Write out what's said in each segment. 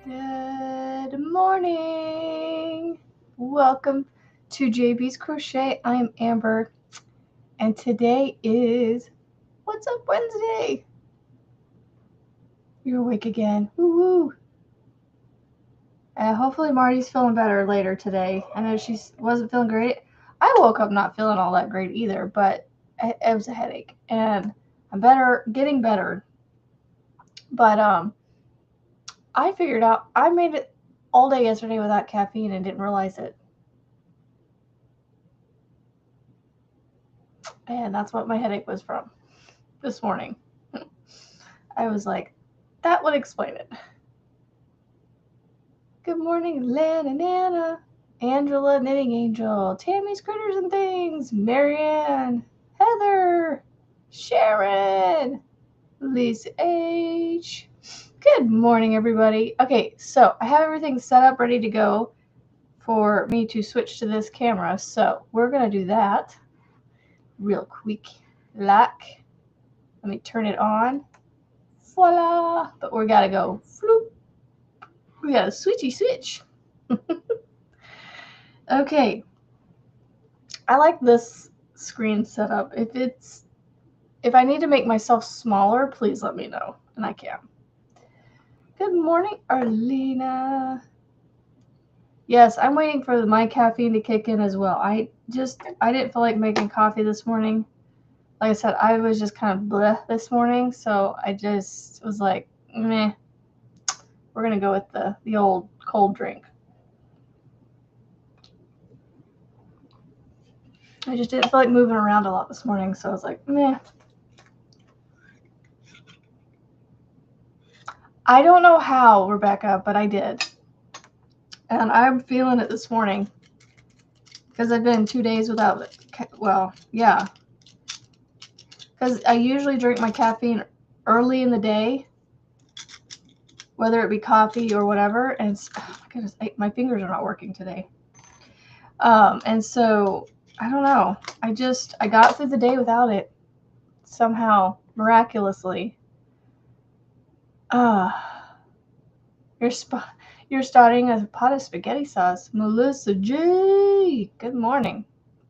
Good morning. Welcome to JB's Crochet. I am Amber, and today is What's Up Wednesday. You're awake again. Woo-woo. Hopefully Marty's feeling better later today. I know she wasn't feeling great. I woke up not feeling all that great either, but it was a headache, and I'm getting better. But I figured out I made it all day yesterday without caffeine and didn't realize it. And that's what my headache was from this morning. I was like, that would explain it. Good morning, Len and Anna, Angela, Knitting Angel, Tammy's Critters and Things, Marianne, Heather, Sharon, Lisa H. Good morning, everybody. Okay, so I have everything set up, ready to go for me to switch to this camera. So we're going to do that real quick. Let me turn it on. Voila! But we gotta go. Floop. We gotta switch. Okay. I like this screen setup. If I need to make myself smaller, please let me know, and I can. Good morning, Arlena. Yes, I'm waiting for my caffeine to kick in as well. I didn't feel like making coffee this morning. Like I said, I was just kind of bleh this morning, so I just was like, meh. We're gonna go with the old cold drink. I just didn't feel like moving around a lot this morning, so I was like, meh. I don't know how, Rebecca, but I did. And I'm feeling it this morning because I've been 2 days without it. Well, yeah. Because I usually drink my caffeine early in the day, whether it be coffee or whatever. And oh my goodness, my fingers are not working today. And so, I don't know. I got through the day without it somehow, miraculously. You're starting a pot of spaghetti sauce. Melissa G. Good morning.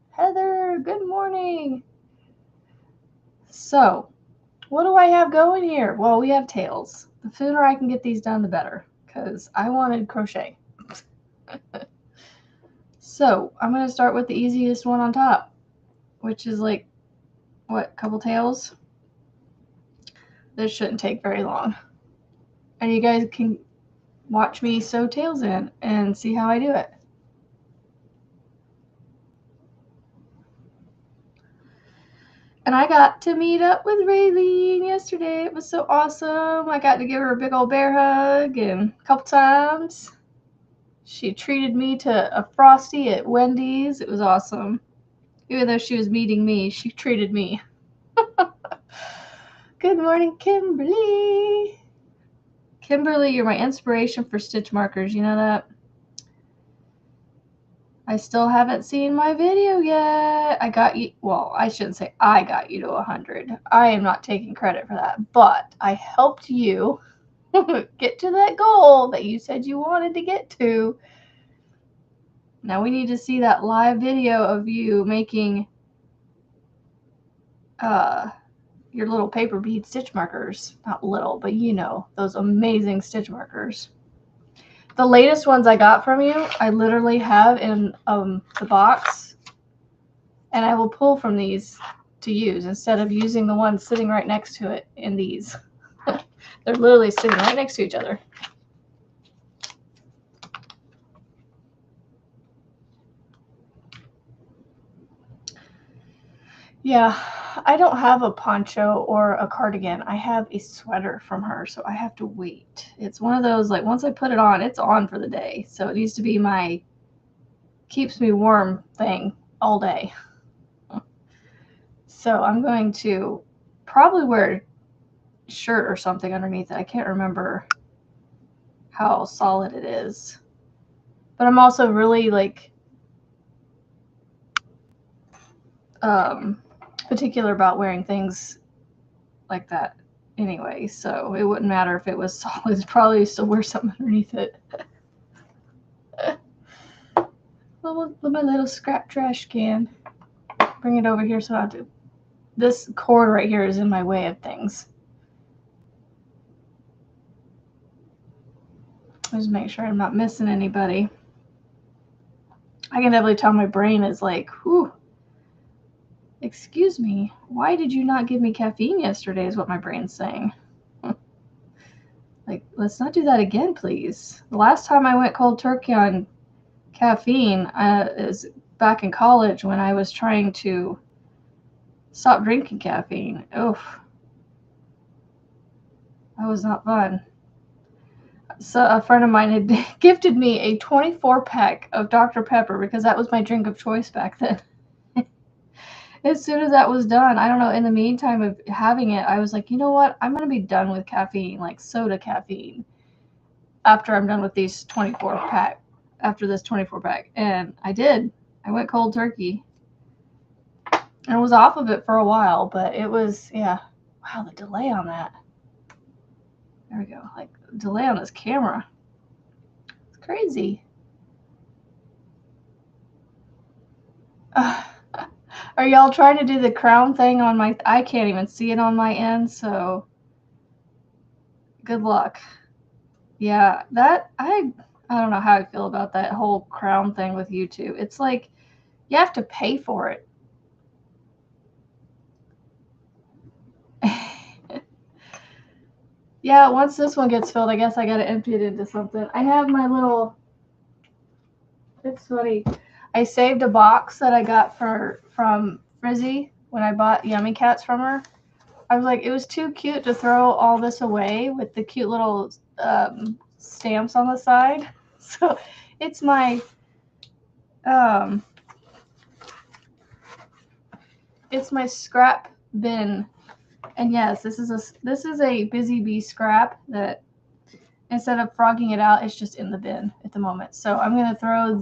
Heather, good morning. So, what do I have going here? Well, we have tails. The sooner I can get these done, the better, because I wanted crochet. So, I'm going to start with the easiest one on top, which is like, what, couple tails? This shouldn't take very long. And you guys can watch me sew tails in and see how I do it. And I got to meet up with Raylene yesterday. It was so awesome. I got to give her a big old bear hug and a couple times. She treated me to a Frosty at Wendy's. It was awesome. Even though she was meeting me, she treated me. Good morning, Kimberly. Kimberly, you're my inspiration for stitch markers. You know that? I still haven't seen my video yet. I got you. Well, I shouldn't say I got you to 100. I am not taking credit for that. But I helped you get to that goal that you said you wanted to get to. Now we need to see that live video of you making your little paper bead stitch markers. Not little, but you know, those amazing stitch markers. The latest ones I got from you, I literally have in the box, and I will pull from these to use instead of using the ones sitting right next to it in these. They're literally sitting right next to each other. Yeah, I don't have a poncho or a cardigan. I have a sweater from her, so I have to wait. It's one of those, like, once I put it on, it's on for the day. So it needs to be my keeps me warm thing all day. So I'm going to probably wear a shirt or something underneath it. I can't remember how solid it is. But I'm also really, like, particular about wearing things like that. anyway, so it wouldn't matter if it was solid. I'd probably still wear something underneath it. My little scrap trash can. Bring it over here so I have to. This cord right here is in my way of things. Just make sure I'm not missing anybody. I can definitely tell my brain is like, whew. Excuse me, why did you not give me caffeine yesterday is what my brain's saying. Like, let's not do that again, please. The last time I went cold turkey on caffeine is back in college when I was trying to stop drinking caffeine. Oof. That was not fun. So a friend of mine had gifted me a 24-pack of Dr. Pepper because that was my drink of choice back then. As soon as that was done, I don't know, in the meantime of having it, I was like, you know what? I'm going to be done with caffeine, like soda caffeine, after I'm done with these 24-pack, after this 24-pack. And I did. I went cold turkey. And I was off of it for a while, but it was, yeah. Wow, the delay on that. There we go. Like, delay on this camera. It's crazy. Are y'all trying to do the crown thing on my... I can't even see it on my end, so good luck. Yeah, that... I don't know how I feel about that whole crown thing with YouTube. It's like, you have to pay for it. Yeah, once this one gets filled, I guess I gotta empty it into something. I have my little... It's funny. I saved a box that I got from Frizzy when I bought Yummy Cats from her. I was like, it was too cute to throw all this away with the cute little stamps on the side. So it's my scrap bin. And yes, this is a Busy Bee scrap that instead of frogging it out, it's just in the bin at the moment. So I'm gonna throw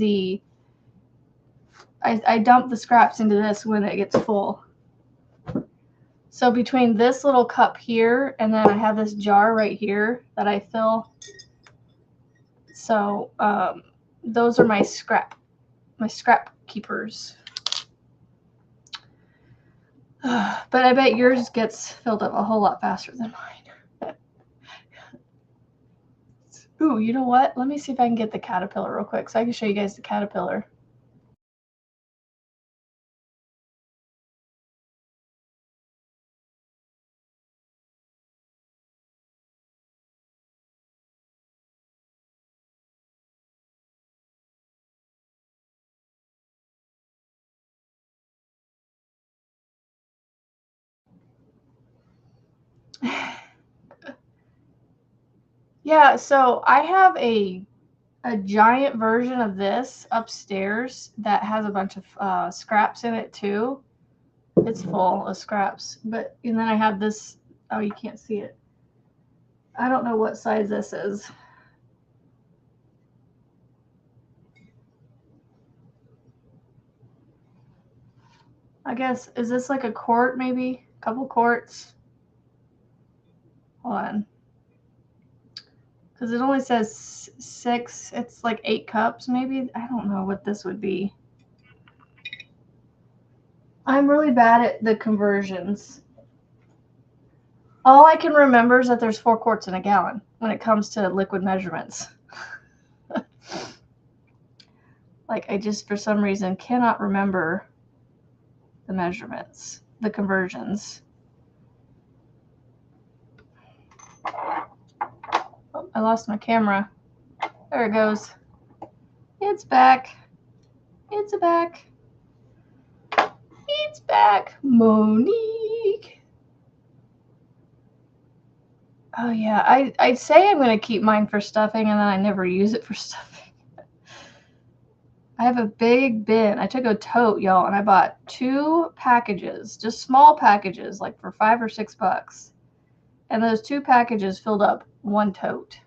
I dump the scraps into this when it gets full. So between this little cup here and then I have this jar right here that I fill. So those are my scrap keepers. But I bet yours gets filled up a whole lot faster than mine. Ooh, you know what? Let me see if I can get the caterpillar real quick so I can show you guys the caterpillar. Yeah, so I have a giant version of this upstairs that has a bunch of scraps in it too. It's full of scraps. But and then I have this. Oh, you can't see it. I don't know what size this is. I guess, is this like a quart maybe? A couple quarts? Hold on. Because it only says 6. It's like 8 cups maybe. I don't know what this would be. I'm really bad at the conversions. All I can remember is that there's 4 quarts in a gallon when it comes to liquid measurements. Like, I just, for some reason, cannot remember the measurements, the conversions. Oh, I lost my camera. There it goes. It's back. It's back. It's back. Monique. Oh, yeah. I'd say I'm going to keep mine for stuffing, and then I never use it for stuffing. I have a big bin. I took a tote, y'all, and I bought 2 packages, just small packages, like for $5 or $6. And those 2 packages filled up 1 tote.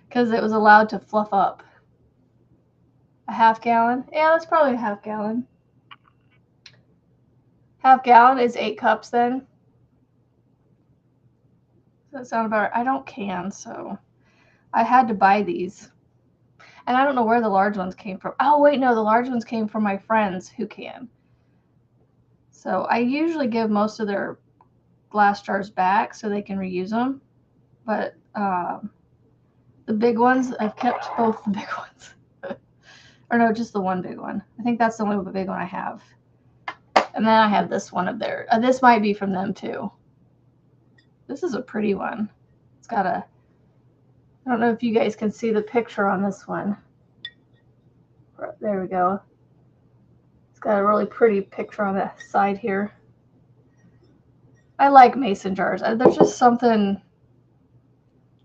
Because it was allowed to fluff up. A half gallon? Yeah, that's probably a half gallon. Half gallon is 8 cups then. Does that sound about right? I don't can, so I had to buy these. And I don't know where the large ones came from. Oh, wait, no, the large ones came from my friends who can. So I usually give most of their glass jars back so they can reuse them. But the big ones, I've kept both the big ones. Or no, just the one big one. I think that's the only big one I have. And then I have this one up there. This might be from them too. This is a pretty one. It's got a, I don't know if you guys can see the picture on this one. There we go. It's got a really pretty picture on the side here. I like mason jars. There's just something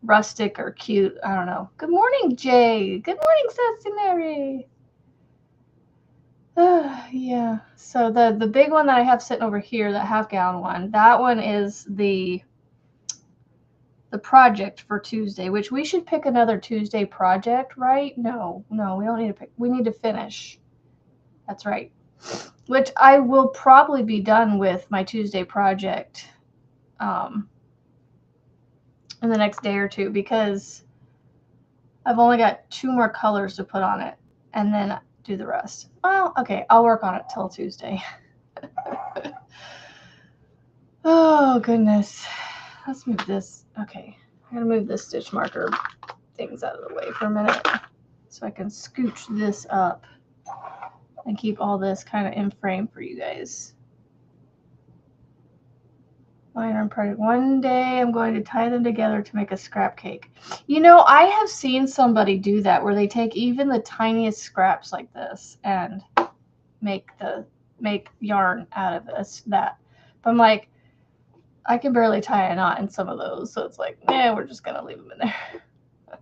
rustic or cute. I don't know. Good morning, Jay. Good morning, Sassy Mary. Yeah. So the big one that I have sitting over here, that half-gallon one, that one is the project for Tuesday, which we should pick another Tuesday project, right? No, we don't need to pick. We need to finish. That's right. Which I will probably be done with my Tuesday project in the next day or two, because I've only got 2 more colors to put on it and then do the rest. Well, okay, I'll work on it till Tuesday. Oh, goodness. Let's move this. Okay, I'm going to move this stitch marker things out of the way for a minute so I can scooch this up and keep all this kind of in frame for you guys. Iron project. One day I'm going to tie them together to make a scrap cake. You know, I have seen somebody do that where they take even the tiniest scraps like this and make yarn out of that. But I'm like, I can barely tie a knot in some of those, so it's like, we're just gonna leave them in there.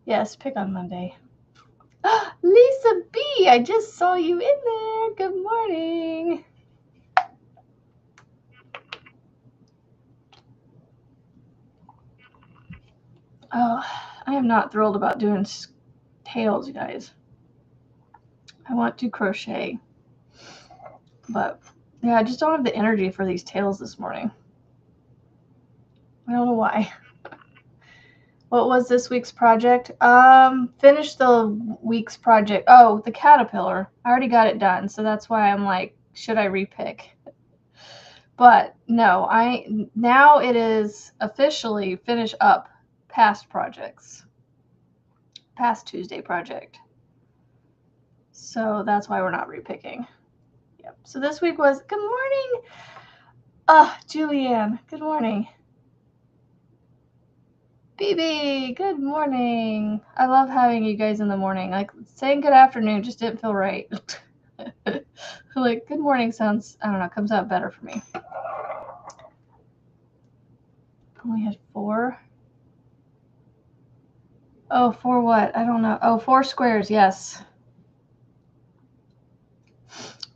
Yes, pick on Monday. Lisa B, I just saw you in there. Good morning. Oh, I am not thrilled about doing tails, you guys. I want to crochet, but yeah, I just don't have the energy for these tails this morning. I don't know why. What was this week's project? Finished the week's project. Oh, the caterpillar. I already got it done, so that's why I'm like, should I repick? But no, now it is officially finish up past projects. Past Tuesday project. So that's why we're not repicking. Yep. So this week was, good morning. Julianne, good morning. BB, good morning. I love having you guys in the morning. Like, saying good afternoon just didn't feel right. Like, good morning sounds, I don't know, comes out better for me. Only had 4. Oh, 4 what? I don't know. Oh, 4 squares, yes.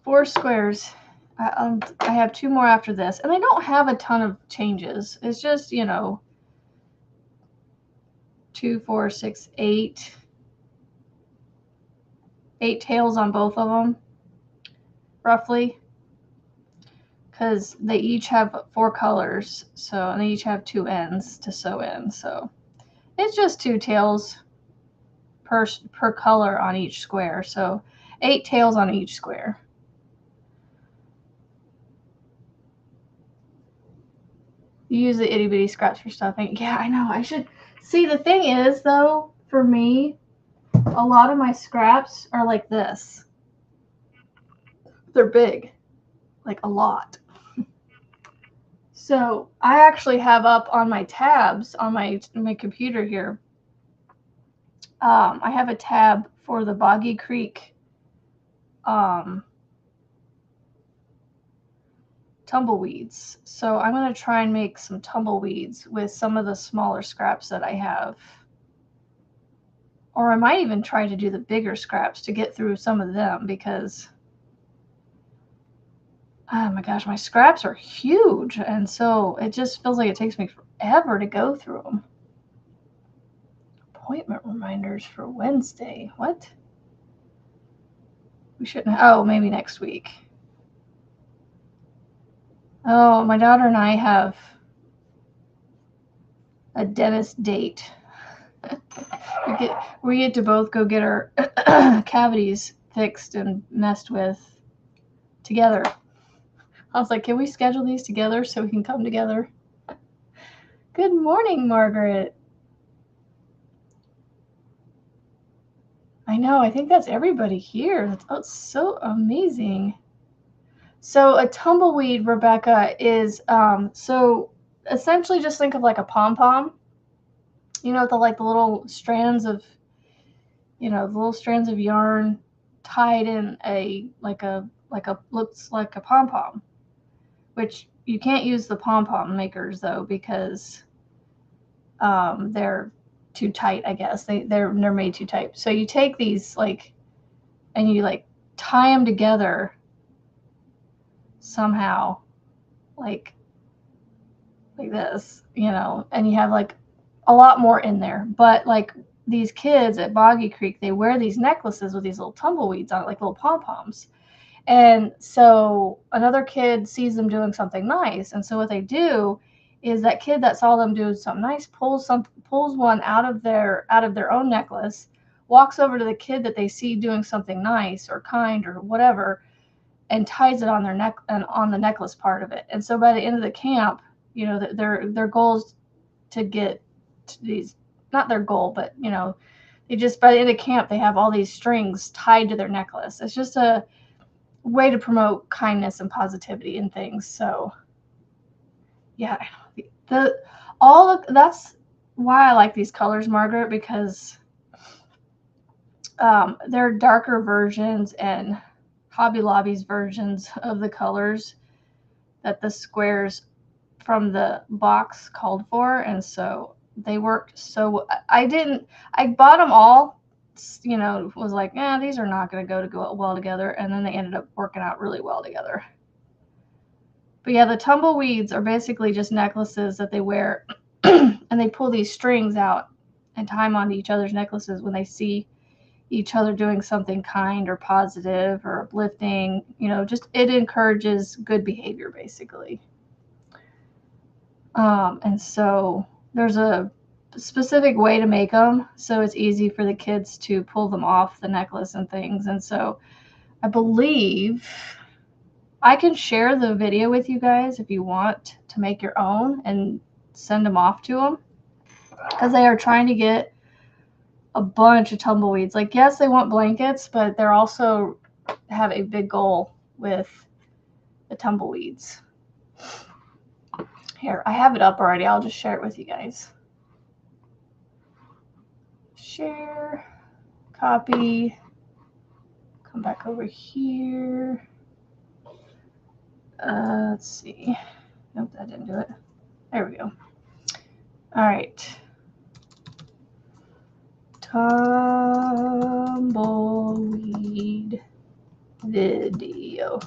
4 squares. I have 2 more after this. And I don't have a ton of changes. It's just, 2, 4, 6, 8. 8 tails on both of them, roughly. Because they each have 4 colors, and they each have 2 ends to sew in. So it's just 2 tails per color on each square. So 8 tails on each square. You use the itty bitty scraps for stuffing. Yeah, I know. I should. See, the thing is, though, for me, a lot of my scraps are like this. They're big, like a lot. So I actually have up on my tabs on my computer here. I have a tab for the Boggy Creek tumbleweeds. So I'm going to try and make some tumbleweeds with some of the smaller scraps that I have. Or I might even try to do the bigger scraps to get through some of them, because oh my gosh, my scraps are huge, and so it just feels like it takes me forever to go through them. Appointment reminders for Wednesday. What? We shouldn't. Oh, maybe next week. Oh, my daughter and I have a dentist date. we get to both go get our cavities fixed and messed with together. I was like, can we schedule these together so we can come together? Good morning, Margaret. I know, I think that's everybody here. That's so amazing. So a tumbleweed, Rebecca, is so essentially just think of like a pom-pom. You know, the little strands of yarn tied in a looks like a pom-pom, which you can't use the pom-pom makers though because they're too tight, I guess. They're made too tight. So you take these and you tie them together somehow, like this, and you have a lot more in there. But these kids at Boggy Creek, they wear these necklaces with these little tumbleweeds on it, like little pom-poms. And so another kid sees them doing something nice, and so what they do is that kid that saw them do something nice pulls one out of their own necklace, walks over to the kid that they see doing something nice or kind or whatever, and ties it on their neck and on the necklace part of it. And so by the end of the camp, their goal is to get to these, not their goal, but they just, by the end of camp, they have all these strings tied to their necklace. It's just a way to promote kindness and positivity and things. So yeah, that's why I like these colors, Margaret, because they're darker versions and Hobby Lobby's versions of the colors that the squares from the box called for, and so they worked. So I bought them all, was like, these are not going to go well together, and then they ended up working out really well together. But yeah, the tumbleweeds are basically just necklaces that they wear and they pull these strings out and tie them onto each other's necklaces when they see each other doing something kind or positive or uplifting. Just it encourages good behavior basically. And so there's a specific way to make them so it's easy for the kids to pull them off the necklace and things. And so I believe I can share the video with you guys if you want to make your own and send them off to them, because they are trying to get a bunch of tumbleweeds. Yes, they want blankets, but they're also have a big goal with the tumbleweeds. Here, I have it up already. I'll just share it with you guys. Share, copy, come back over here. Let's see. Nope, that didn't do it. There we go. All right. Tumbleweed video.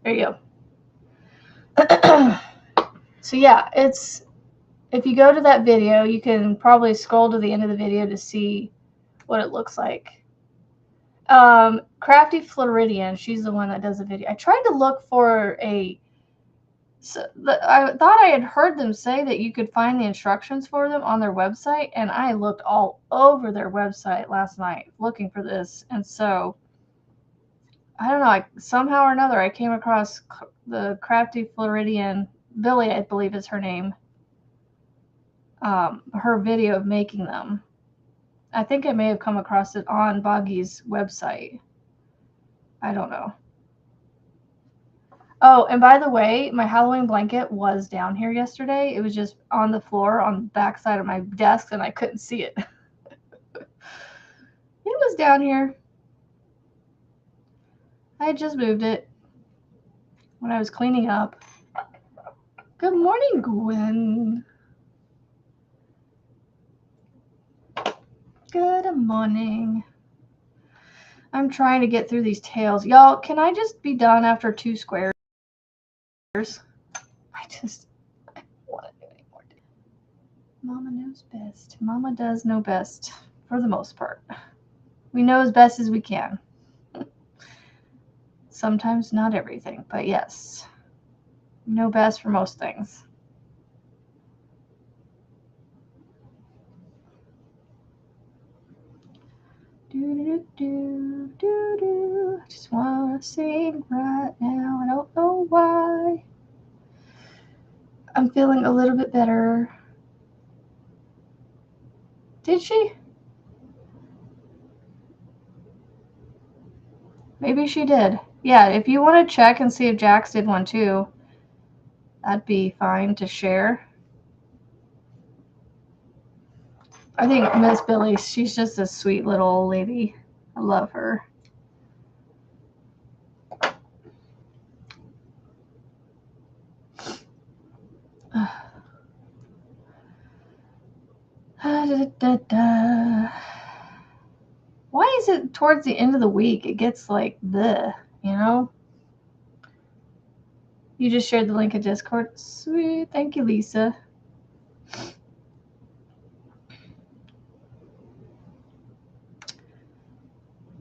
There you go. So yeah, if you go to that video, you can probably scroll to the end of the video to see what it looks like. Crafty Floridian, she's the one that does the video. I tried to look for I thought I had heard them say that you could find the instructions for them on their website, and I looked all over their website last night looking for this, and so I don't know, somehow or another I came across the Crafty Floridian, Billy I believe is her name, her video of making them. I think I may have come across it on Boggy's website. I don't know. Oh, and by the way, my Halloween blanket was down here yesterday. It was just on the floor on the back side of my desk, and I couldn't see it. It was down here. I had just moved it when I was cleaning up. Good morning, Gwen. Good morning. I'm trying to get through these tails. Y'all, can I just be done after 2 squares? I don't want to do any more. Mama knows best. Mama does know best for the most part. We know as best as we can. Sometimes not everything, but yes. You know best for most things. Do. Just wanna sing right now. I don't know why. I'm feeling a little bit better. Did she? Maybe she did. Yeah, if you want to check and see if Jax did one too, that'd be fine to share. I think Miss Billy, she's just a sweet little old lady. I love her. Why is it towards the end of the week it gets like the, you know? You just shared the link in Discord. Sweet. Thank you, Lisa.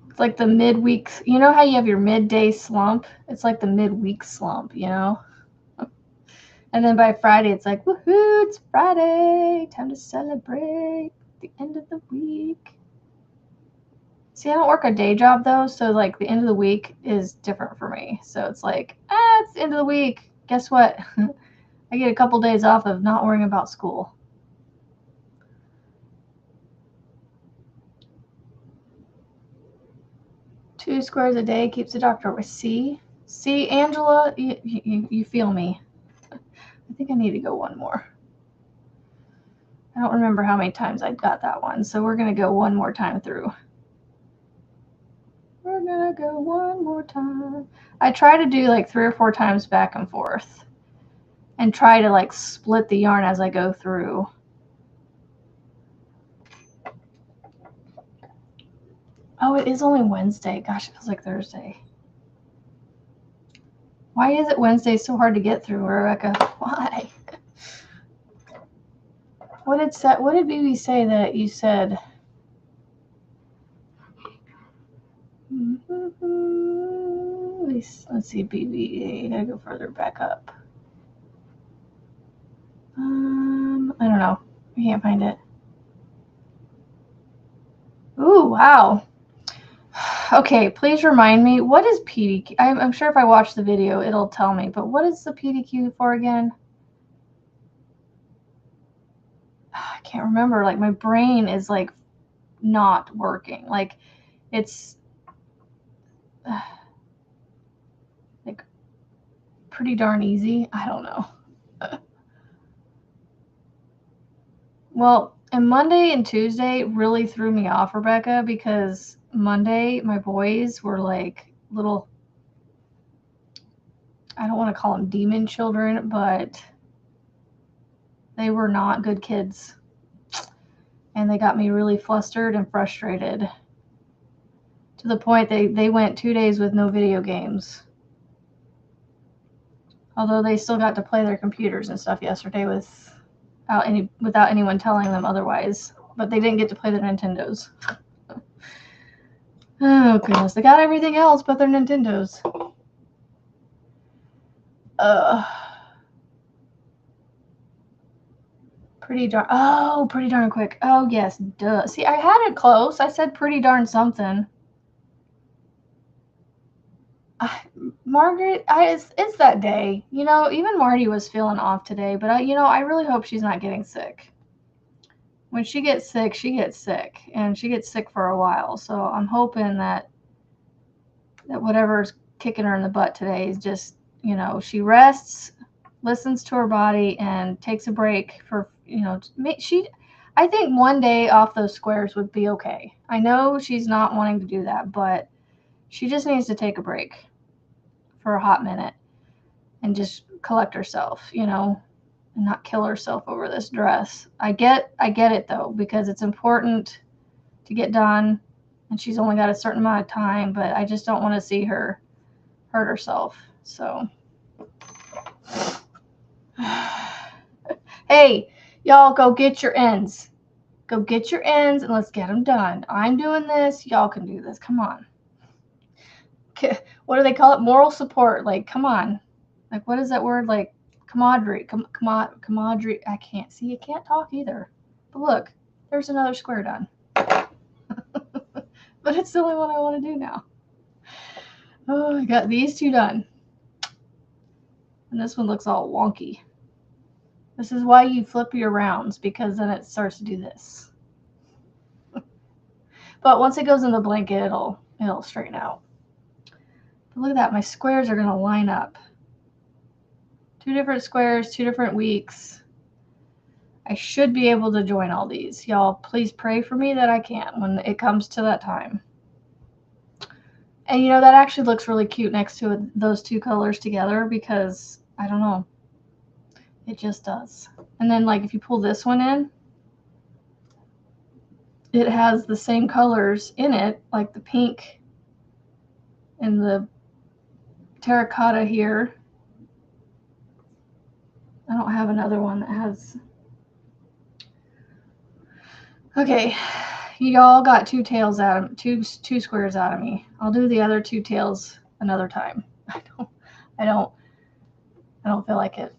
It's like the midweek. You know how you have your midday slump? It's like the midweek slump, you know? And then by Friday, it's like, woohoo, it's Friday. Time to celebrate the end of the week. See, I don't work a day job, though, so, like, the end of the week is different for me. So it's like, it's the end of the week. Guess what? I get a couple days off of not worrying about school. Two squares a day keeps the doctor away. See, Angela, you feel me. I think I need to go one more. I don't remember how many times I got that one, so we're going to go one more time through. We're going to go one more time. I try to do like 3 or 4 times back and forth and try to like split the yarn as I go through. Oh, it is only Wednesday. Gosh, it feels like Thursday. Why is it Wednesday so hard to get through, Rebecca? Why? What did BB say that you said? Let's see, BB. I gotta go further back up. I don't know. I can't find it. Ooh, wow. Okay, please remind me. What is PDQ? I'm sure if I watch the video, it'll tell me. But what is the PDQ for again? I can't remember. Like, my brain is, like, not working. Like, it's, like, pretty darn easy. I don't know. Well, and Monday and Tuesday really threw me off, Rebecca, because Monday, my boys were, like, little, I don't want to call them demon children, but they were not good kids. And they got me really flustered and frustrated to the point they went 2 days with no video games. Although they still got to play their computers and stuff yesterday without anyone telling them otherwise. But they didn't get to play their Nintendos. Oh, goodness. They got everything else but their Nintendos. Pretty darn quick. Oh, yes, duh. See, I had it close. I said pretty darn something. Margaret, it's that day. You know, even Marty was feeling off today, but I really hope she's not getting sick. When she gets sick, and she gets sick for a while. So I'm hoping that whatever's kicking her in the butt today is just, she rests, listens to her body, and takes a break for, I think one day off those squares would be okay. I know she's not wanting to do that, but she just needs to take a break for a hot minute and just collect herself, and not kill herself over this dress. I get it though, because it's important to get done and she's only got a certain amount of time, but I just don't want to see her hurt herself. So hey, y'all, go get your ends. Go get your ends and let's get them done. I'm doing this. Y'all can do this. Come on. What do they call it? Moral support. Like, come on. Like, what is that word? Like, Commodry. I can't see. I can't talk either. But look, there's another square done. But it's the only one I want to do now. Oh, I got these two done. And this one looks all wonky. This is why you flip your rounds, because then it starts to do this. But once it goes in the blanket, it'll straighten out. But look at that. My squares are going to line up. 2 different squares, 2 different weeks. I should be able to join all these. Y'all, please pray for me that I can when it comes to that time. And you know, that actually looks really cute next to those 2 colors together because, I don't know, it just does. And then, like, if you pull this one in, it has the same colors in it, like the pink and the terracotta here. I don't have another one that has... Okay, y'all got 2 tails out of two squares out of me. I'll do the other 2 tails another time. I don't feel like it.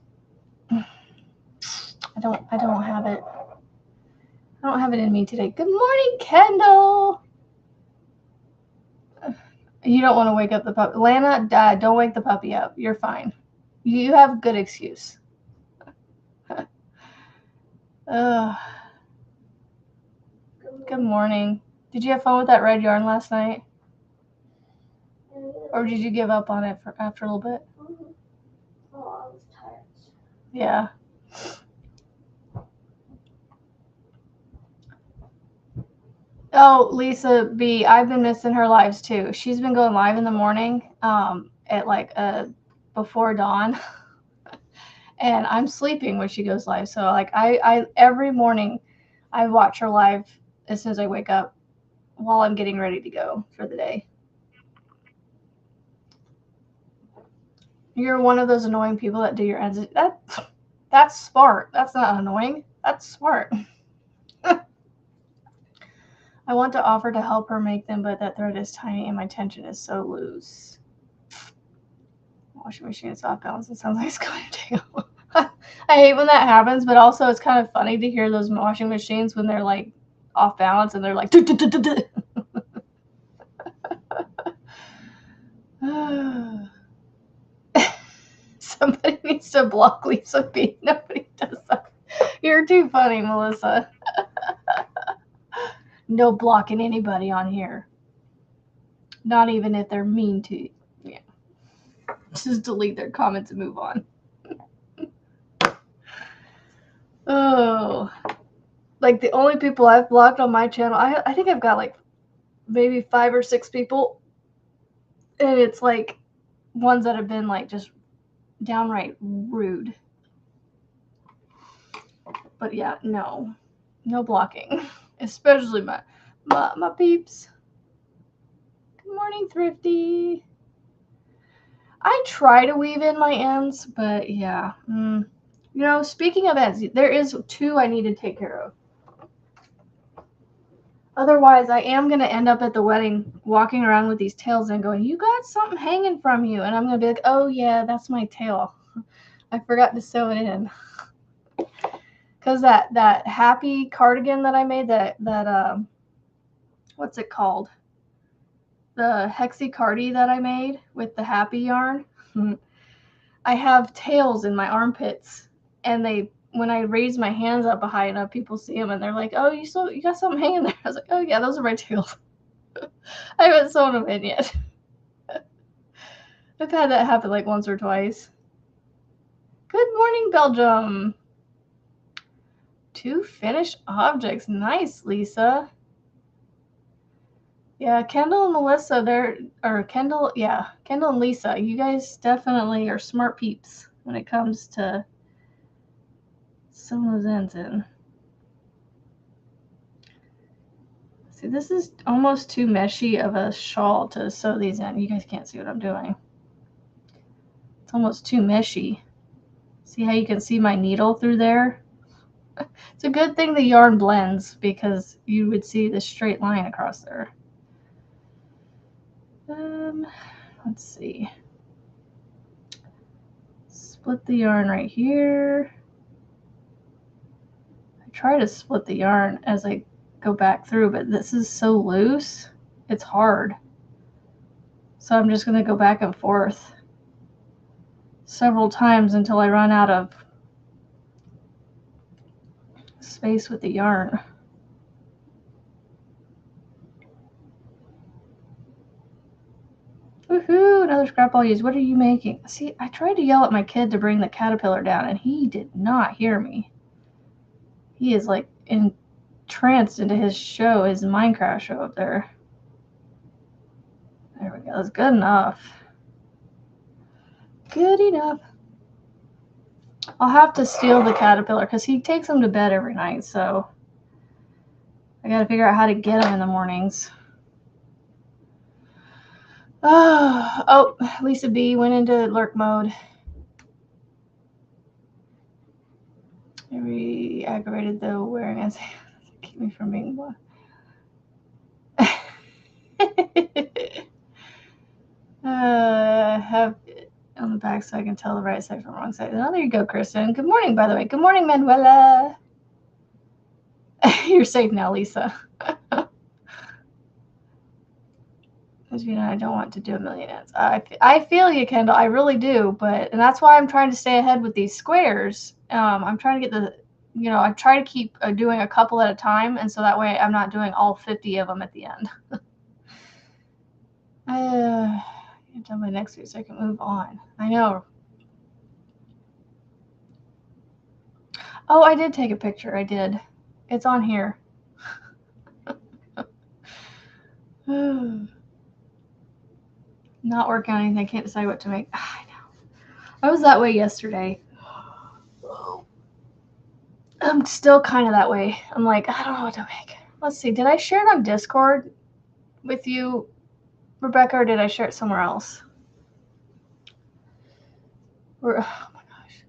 I don't have it. I don't have it in me today. Good morning, Kendall. You don't want to wake up the puppy. Lana, don't wake the puppy up. You're fine. You have a good excuse. Good morning. Did you have fun with that red yarn last night? Or did you give up on it after a little bit? Oh, I was tired. Yeah. Oh, Lisa B, I've been missing her lives too. She's been going live in the morning at like before dawn. And I'm sleeping when she goes live. So like I every morning I watch her live as soon as I wake up while I'm getting ready to go for the day. You're one of those annoying people that do your ends. That's smart. That's not annoying. That's smart. I want to offer to help her make them, but that thread is tiny and my tension is so loose. Washing machine is off balance. It sounds like it's going to take a I hate when that happens, but also it's kind of funny to hear those washing machines when they're like off balance and they're like Somebody needs to block Lisa B. Nobody does that. You're too funny, Melissa. No blocking anybody on here. Not even if they're mean to you. Yeah. Just delete their comments and move on. Oh. Like the only people I've blocked on my channel, I think I've got like maybe 5 or 6 people. And it's like ones that have been like just downright rude. But yeah, no blocking, especially my peeps. Good morning, Thrifty. I try to weave in my ends, but yeah. You know, speaking of ends, there is 2 I need to take care of. Otherwise, I am going to end up at the wedding walking around with these tails and going, you got something hanging from you. And I'm going to be like, oh, yeah, that's my tail. I forgot to sew it in. Because that happy cardigan that I made, that what's it called? The hexy cardi that I made with the happy yarn. I have tails in my armpits. And when I raise my hands up high enough, people see them and they're like, oh, you got something hanging there. I was like, oh, yeah, those are my tails. I haven't sewn them in yet. I've had that happen like once or twice. Good morning, Belgium. 2 finished objects. Nice, Lisa. Yeah, Kendall and Melissa, Kendall and Lisa, you guys definitely are smart peeps when it comes to sewing those ends in. See, this is almost too meshy of a shawl to sew these in. You guys can't see what I'm doing. It's almost too meshy. See how you can see my needle through there? It's a good thing the yarn blends because you would see the straight line across there. Let's see. split the yarn right here. I try to split the yarn as I go back through, but this is so loose, it's hard. So I'm just going to go back and forth several times until I run out of space with the yarn. Woohoo, another scrap I'll use. What are you making? See, I tried to yell at my kid to bring the caterpillar down, and he did not hear me. He is like entranced into his show, his Minecraft show up there. There we go. That's good enough. Good enough. I'll have to steal the caterpillar because he takes him to bed every night, so I got to figure out how to get him in the mornings. Oh, Lisa B went into lurk mode. Very aggravated though, wearing as keep me from being blah. Have it on the back so I can tell the right side from the wrong side. Oh, there you go, Kristen. Good morning, by the way. Good morning, Manuela. You're safe now, Lisa. As you know, I don't want to do a million ends. I feel you, Kendall. I really do, and that's why I'm trying to stay ahead with these squares. I'm trying to get I try to keep doing a couple at a time, and so that way I'm not doing all 50 of them at the end. I'm done by next week so I can move on. I know. Oh, I did take a picture. I did. It's on here. Not working on anything. I can't decide what to make. I know. I was that way yesterday. I'm still kind of that way. I'm like, I don't know what to make. Let's see. Did I share it on Discord with you, Rebecca, or did I share it somewhere else? Oh my gosh.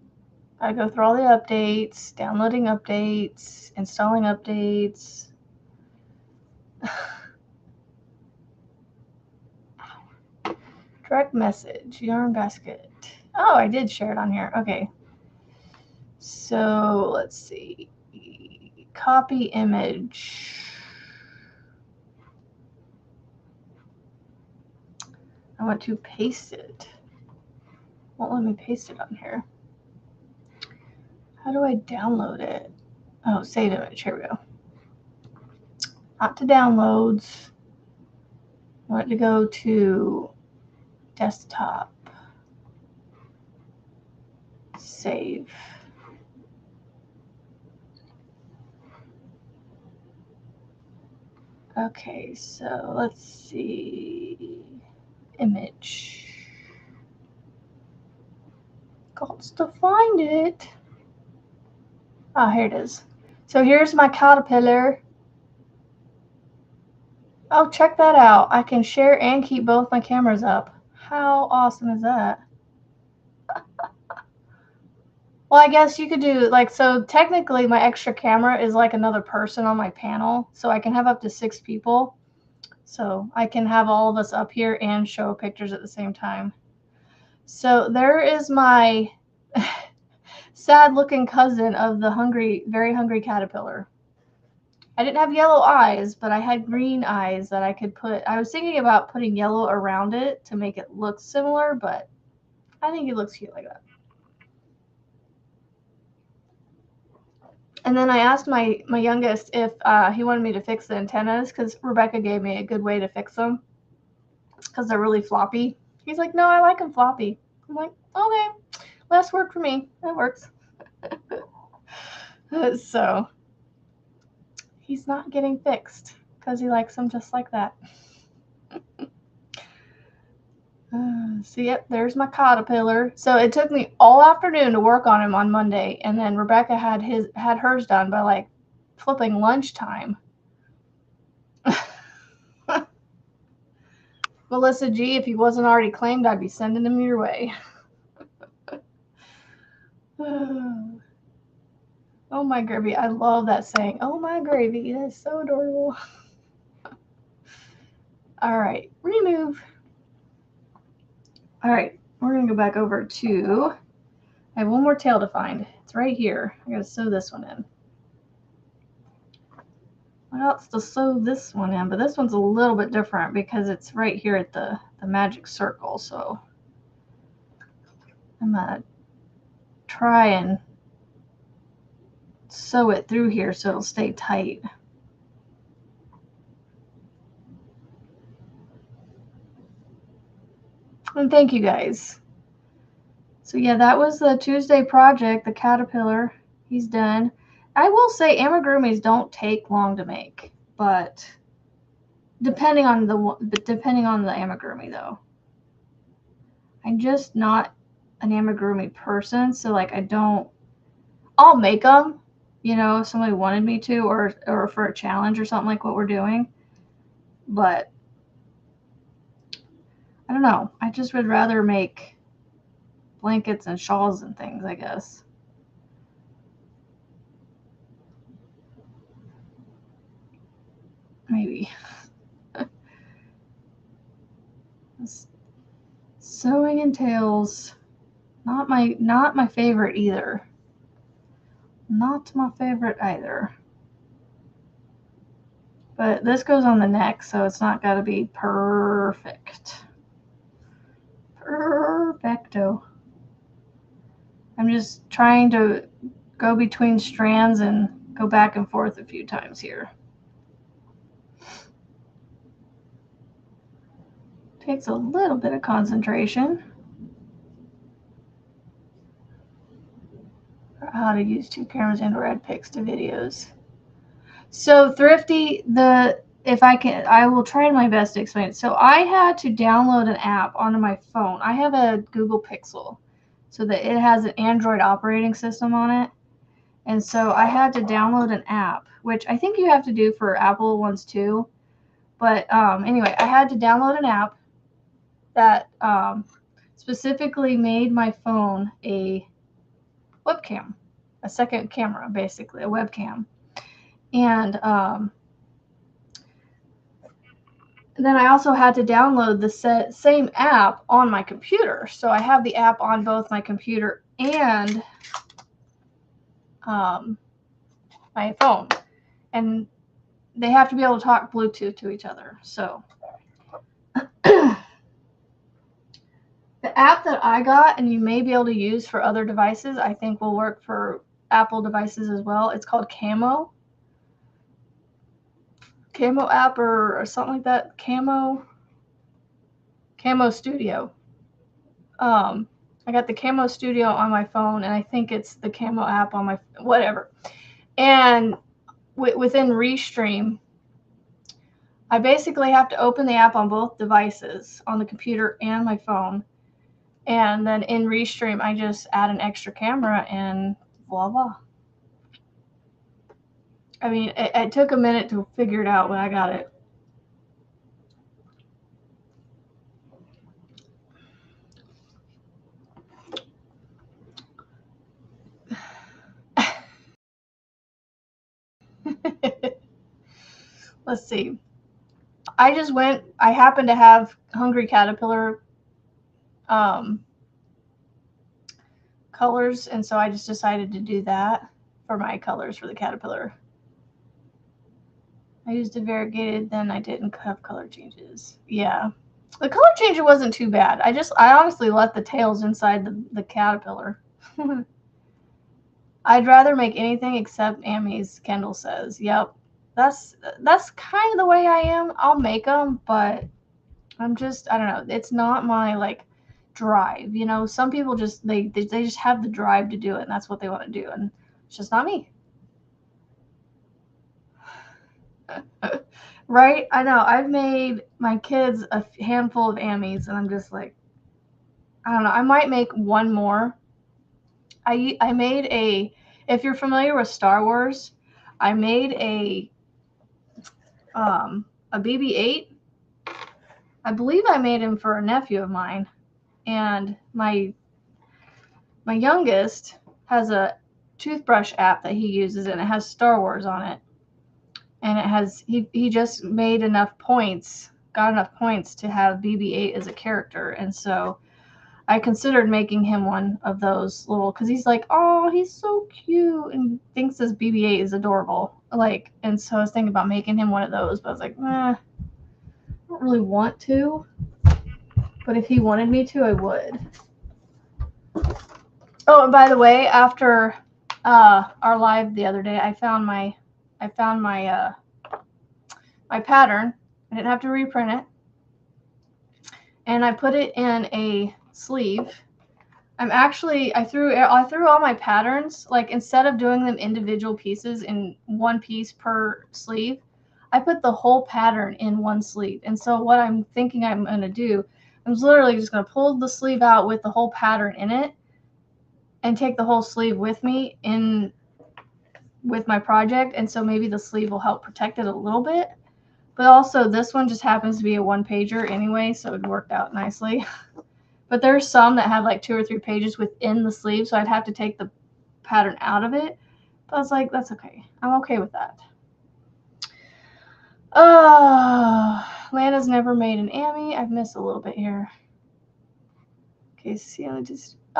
I go through all the updates, downloading updates, installing updates. Direct message, yarn basket. Oh, I did share it on here. Okay. So let's see. Copy image. I want to paste it. Won't let me paste it on here. How do I download it? Oh, save image. Here we go. Not to downloads. I want it to go to desktop. Save. Okay, so let's see. Image. Got to find it. Ah, here it is. So here's my caterpillar. Oh, check that out. I can share and keep both my cameras up. How awesome is that? Well, I guess you could do so technically my extra camera is like another person on my panel. So I can have up to 6 people. So I can have all of us up here and show pictures at the same time. So there is my sad looking cousin of the very hungry caterpillar. I didn't have yellow eyes, but I had green eyes that I could put. I was thinking about putting yellow around it to make it look similar, but I think it looks cute like that. And then I asked my youngest if he wanted me to fix the antennas because Rebecca gave me a good way to fix them because they're really floppy. He's like, no, I like them floppy. I'm like, okay, less work for me. That works. So he's not getting fixed because he likes them just like that. So yep, there's my caterpillar. So it took me all afternoon to work on him on Monday, and then Rebecca had hers done by like flipping lunchtime. Melissa G, if he wasn't already claimed, I'd be sending him your way. Oh my gravy. I love that saying. Oh my gravy. That's so adorable. All right, remove. All right, we're going to go back over to I have one more tail to find. It's right here. I gotta sew this one in. I got to sew this one in, but this one's a little bit different because it's right here at the magic circle. So I'm gonna try and sew it through here so it'll stay tight. And thank you guys. So yeah, that was the Tuesday project, the caterpillar. He's done. I will say amigurumis don't take long to make, but depending on the amigurumi though. I'm just not an amigurumi person, so like I'll make them, you know, if somebody wanted me to, or for a challenge or something like what we're doing. But I don't know. I just would rather make blankets and shawls and things, I guess. Maybe. Sewing and tails, not my favorite either. Not my favorite either. But this goes on the neck, so it's not got to be perfect. Perfecto. I'm just trying to go between strands and go back and forth a few times here. Takes a little bit of concentration. How to use 2 cameras and or add pics to videos. So Thrifty, I will try my best to explain it. So I had to download an app onto my phone. I have a Google Pixel, so that it has an Android operating system on it. And so I had to download an app, which I think you have to do for Apple ones too. But anyway, I had to download an app that specifically made my phone a webcam, a second camera, basically, a webcam. And then I also had to download the same app on my computer. So I have the app on both my computer and my phone. And they have to be able to talk Bluetooth to each other. So the app that I got, and you may be able to use for other devices, I think will work for Apple devices as well. It's called Camo app or something like that. Camo Studio. I got the Camo Studio on my phone, and I think it's the Camo app on my whatever. And within Restream, I basically have to open the app on both devices, on the computer and my phone. And then in Restream, I just add an extra camera and voila. I mean, it took a minute to figure it out, but I got it. Let's see. I happened to have Hungry Caterpillar colors, and so I just decided to do that for my colors for the caterpillar. I used a variegated, then I didn't have color changes. Yeah. The color changer wasn't too bad. I honestly let the tails inside the caterpillar. I'd rather make anything except Amy's, Kendall says. Yep. That's kind of the way I am. I'll make them, but I don't know. It's not my like drive, you know. Some people just they just have the drive to do it, and that's what they want to do, and it's just not me. Right? I know. I've made my kids a handful of Amy's, and I'm just like, I don't know. I might make one more. I made if you're familiar with Star Wars, I made a BB-8. I believe I made him for a nephew of mine, and my youngest has a toothbrush app that he uses, and it has Star Wars on it. And it has he just made enough points, got enough points to have BB-8 as a character, and so I considered making him one of those little, because he's like, oh, he's so cute and thinks this BB-8 is adorable. Like, and so I was thinking about making him one of those, but I was like, I don't really want to. But if he wanted me to, I would. Oh, and by the way, after our live the other day, I found my my pattern. I didn't have to reprint it, and I put it in a sleeve. I threw all my patterns, like instead of doing them individual pieces in one piece per sleeve, I put the whole pattern in one sleeve. And so what I'm thinking I'm going to do, I'm literally just going to pull the sleeve out with the whole pattern in it and take the whole sleeve with me in with my project. And so maybe the sleeve will help protect it a little bit. But also this one just happens to be a one pager anyway, so it worked out nicely. But there's some that have like 2 or 3 pages within the sleeve, so I'd have to take the pattern out of it. But I was like, that's okay. I'm okay with that. Lana's never made an Amy. I've missed a little bit here. Okay, see, all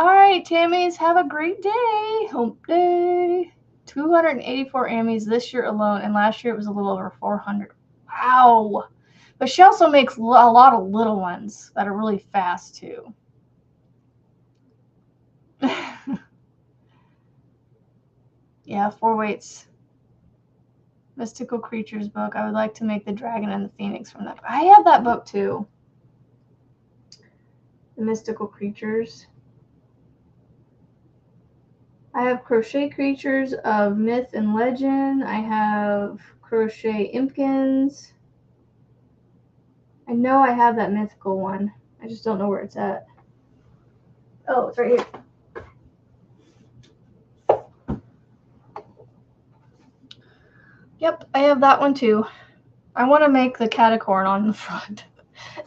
right, Tammy's, have a great day. Hump day. 284 Emmys this year alone, and last year it was a little over 400. Wow. But she also makes a lot of little ones that are really fast, too. Yeah, 4 weights. Mystical Creatures book. I would like to make the dragon and the phoenix from that. I have that book, too. The Mystical Creatures. I have Crochet Creatures of Myth and Legend. I have Crochet Impkins. I know I have that mythical one. I just don't know where it's at. Oh, it's right here. Yep, I have that one too. I want to make the catacorn on the front.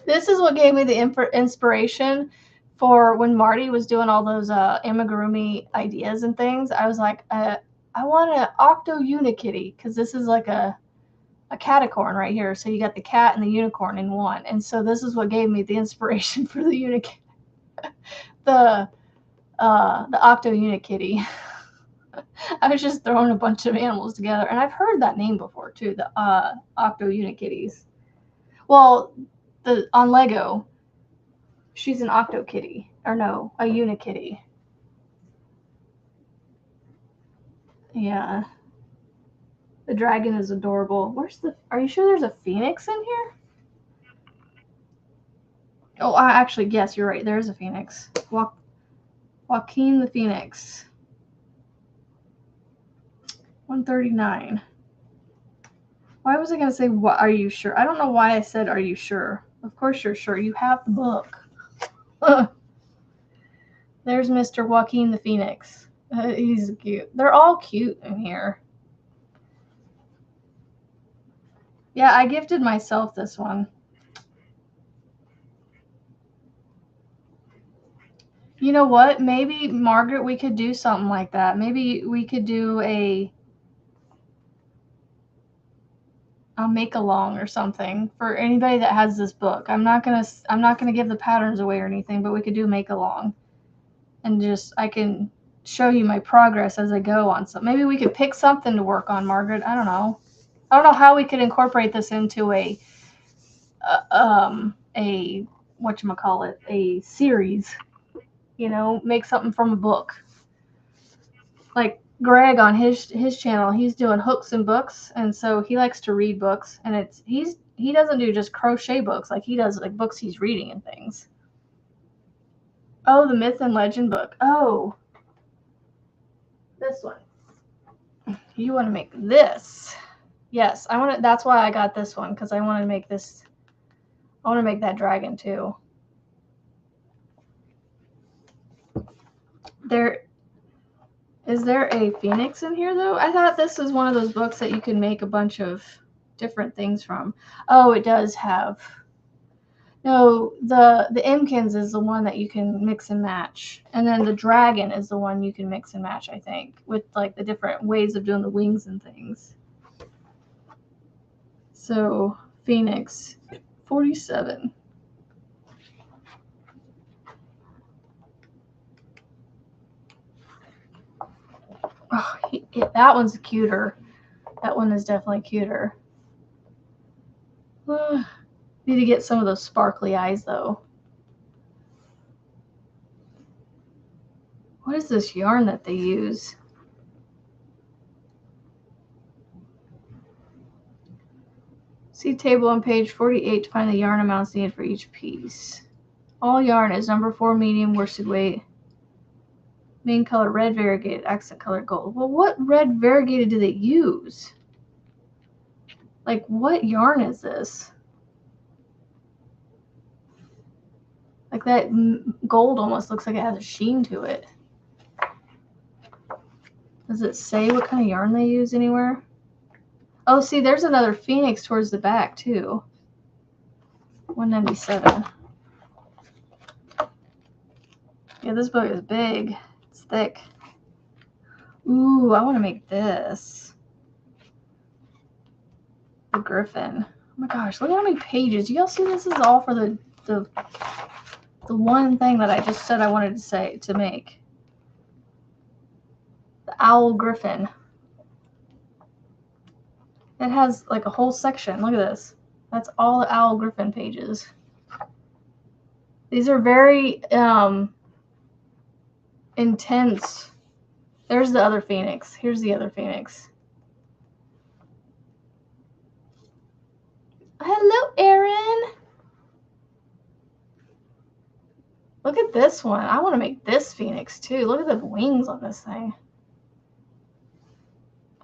This is what gave me the inspiration for when Marty was doing all those amigurumi ideas and things. I was like, I want an octo unikitty, because this is like a catacorn right here. So you got the cat and the unicorn in one. And so this is what gave me the inspiration for the unikitty. the octo unikitty. I was just throwing a bunch of animals together, and I've heard that name before too, the octo unikitties. Well, on Lego, she's an octo kitty, or no, a unikitty. Yeah, the dragon is adorable. Are you sure there's a phoenix in here? Oh, actually, yes, you're right. There is a phoenix. Joaquin the Phoenix. 139. Why was I going to say, what, are you sure? I don't know why I said, are you sure? Of course you're sure. You have the book. There's Mr. Joaquin the Phoenix. He's cute. They're all cute in here. Yeah, I gifted myself this one. You know what? Maybe, Margaret, we could do something like that. Maybe we could do a make along or something for anybody that has this book. I'm not gonna give the patterns away or anything, but we could do make along, and just I can show you my progress as I go on. So maybe we could pick something to work on, Margaret. I don't know how we could incorporate this into a whatchamacallit, a series. You know, make something from a book. Like Greg on his channel, he's doing hooks and books, and so he likes to read books, and he doesn't do just crochet books, like he does like books he's reading and things. Oh, the Myth and Legend book. Oh, this one. You want to make this? Yes, I want to. That's why I got this one, because I want to make this. I want to make that dragon too. Is there a phoenix in here though? I thought this was one of those books that you can make a bunch of different things from. Oh, it does have. No, the Imkins is the one that you can mix and match, and then the dragon is the one you can mix and match, I think, with like the different ways of doing the wings and things. So Phoenix 47. Oh, that one's cuter. That one is definitely cuter. Need to get some of those sparkly eyes though. What is this yarn that they use? See table on page 48 to find the yarn amounts needed for each piece. All yarn is number 4 medium worsted weight. Main color red variegated, accent color gold. Well, what red variegated do they use? Like, what yarn is this? Like, that gold almost looks like it has a sheen to it. Does it say what kind of yarn they use anywhere? Oh, see, there's another phoenix towards the back, too. 197. Yeah, this book is big. It's thick. Ooh, I want to make this. The griffin. Oh my gosh, look at how many pages. You all see this is all for the one thing that I just said I wanted to make. The owl griffin. It has like a whole section. Look at this. That's all the owl griffin pages. These are very intense. There's the other phoenix. Here's the other phoenix. Hello, Erin. Look at this one. I want to make this phoenix too. Look at the wings on this thing.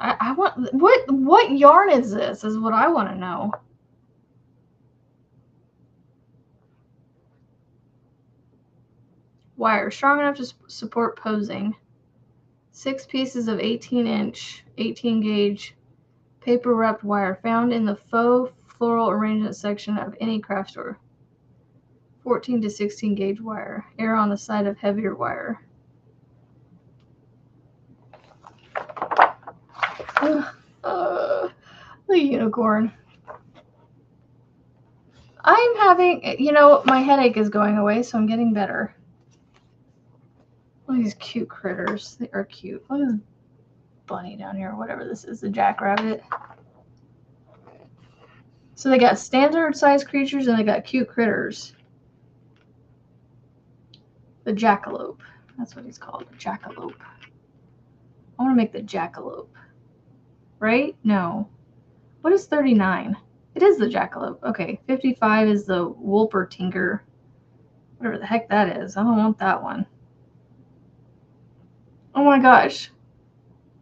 I want what yarn is this? Is what I want to know. Wire strong enough to support posing. 6 pieces of 18-inch, 18 gauge paper wrapped wire found in the faux floral arrangement section of any craft store. 14 to 16 gauge wire. Err on the side of heavier wire. The unicorn. I'm having, my headache is going away, so I'm getting better. Look at these cute critters. They are cute. Look at this bunny down here, whatever this is, the jackrabbit. So they got standard size creatures and they got cute critters. The jackalope. That's what he's called, jackalope. I want to make the jackalope. Right? No. What is 39? It is the jackalope. Okay, 55 is the Wolpertinger. Whatever the heck that is. I don't want that one. Oh my gosh.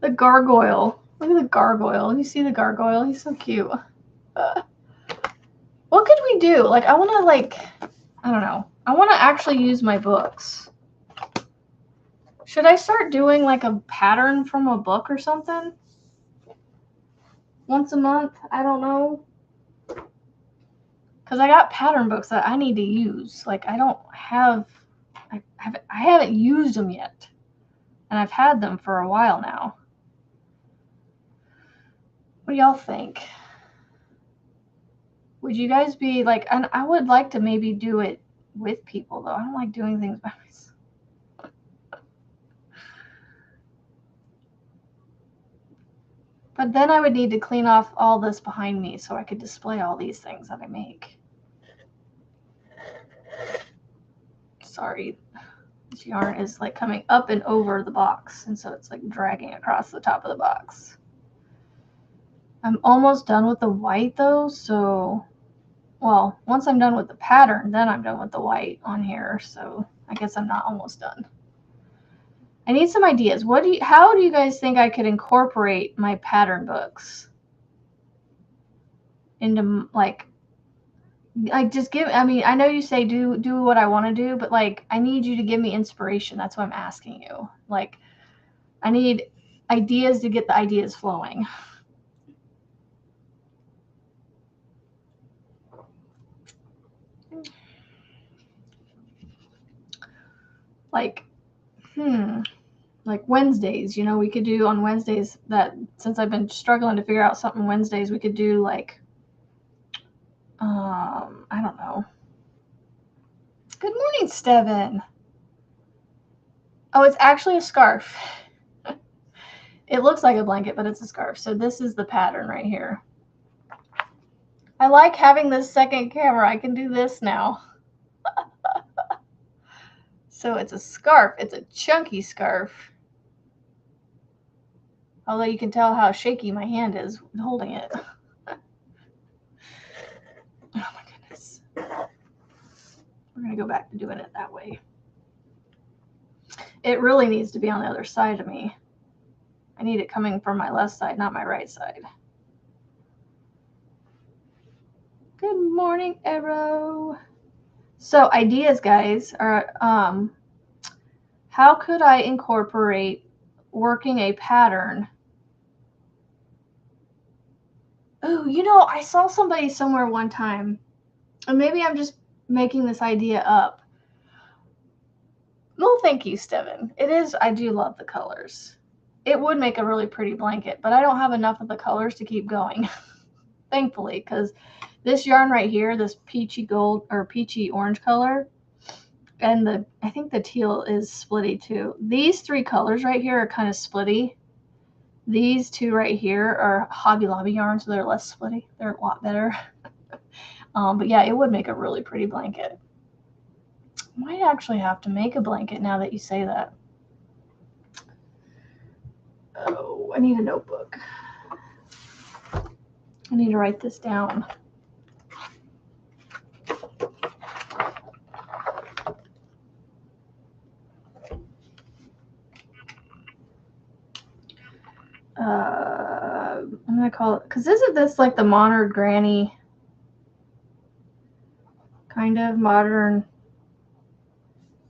The gargoyle. Look at the gargoyle. You see the gargoyle? He's so cute. What could we do? Like, I want to, I don't know. I want to actually use my books. Should I start doing, like, a pattern from a book or something? Once a month? I don't know. Because I got pattern books that I need to use. Like, I don't have... I haven't used them yet. And I've had them for a while now. What do y'all think? Would you guys be like, and I would like to maybe do it with people though. I don't like doing things by myself. But then I would need to clean off all this behind me so I could display all these things that I make. Sorry, this yarn is like coming up and over the box, and so it's like dragging across the top of the box. I'm almost done with the white though, so, well, once I'm done with the pattern, then I'm done with the white on here, so I guess I'm not almost done. I need some ideas. How do you guys think I could incorporate my pattern books into, like just give, I mean, I know you say do what I want to do, but like I need you to give me inspiration. That's what I'm asking you. Like I need ideas to get the ideas flowing. Like, like Wednesdays, we could do on Wednesdays that, since I've been struggling to figure out something Wednesdays, we could do like, I don't know. Good morning, Steven. Oh, it's actually a scarf. It looks like a blanket, but it's a scarf. So this is the pattern right here. I like having this second camera. I can do this now. So it's a scarf. It's a chunky scarf. Although you can tell how shaky my hand is holding it. Oh my goodness. We're going to go back to doing it that way. It really needs to be on the other side of me. I need it coming from my left side, not my right side. Good morning, Arrow. So ideas, guys, are how could I incorporate working a pattern? Oh, you know, I saw somebody somewhere one time, and maybe I'm just making this idea up. Well, thank you, Steven. It is, I do love the colors. It would make a really pretty blanket, but I don't have enough of the colors to keep going, thankfully, because this yarn right here, this peachy gold or peachy orange color, and I think the teal is splitty too. These three colors right here are kind of splitty. These two right here are Hobby Lobby yarn, so they're less splitty. They're a lot better. But yeah, it would make a really pretty blanket. Might actually have to make a blanket now that you say that. Oh, I need a notebook. I need to write this down. I'm gonna call it, because isn't this like the modern granny, kind of modern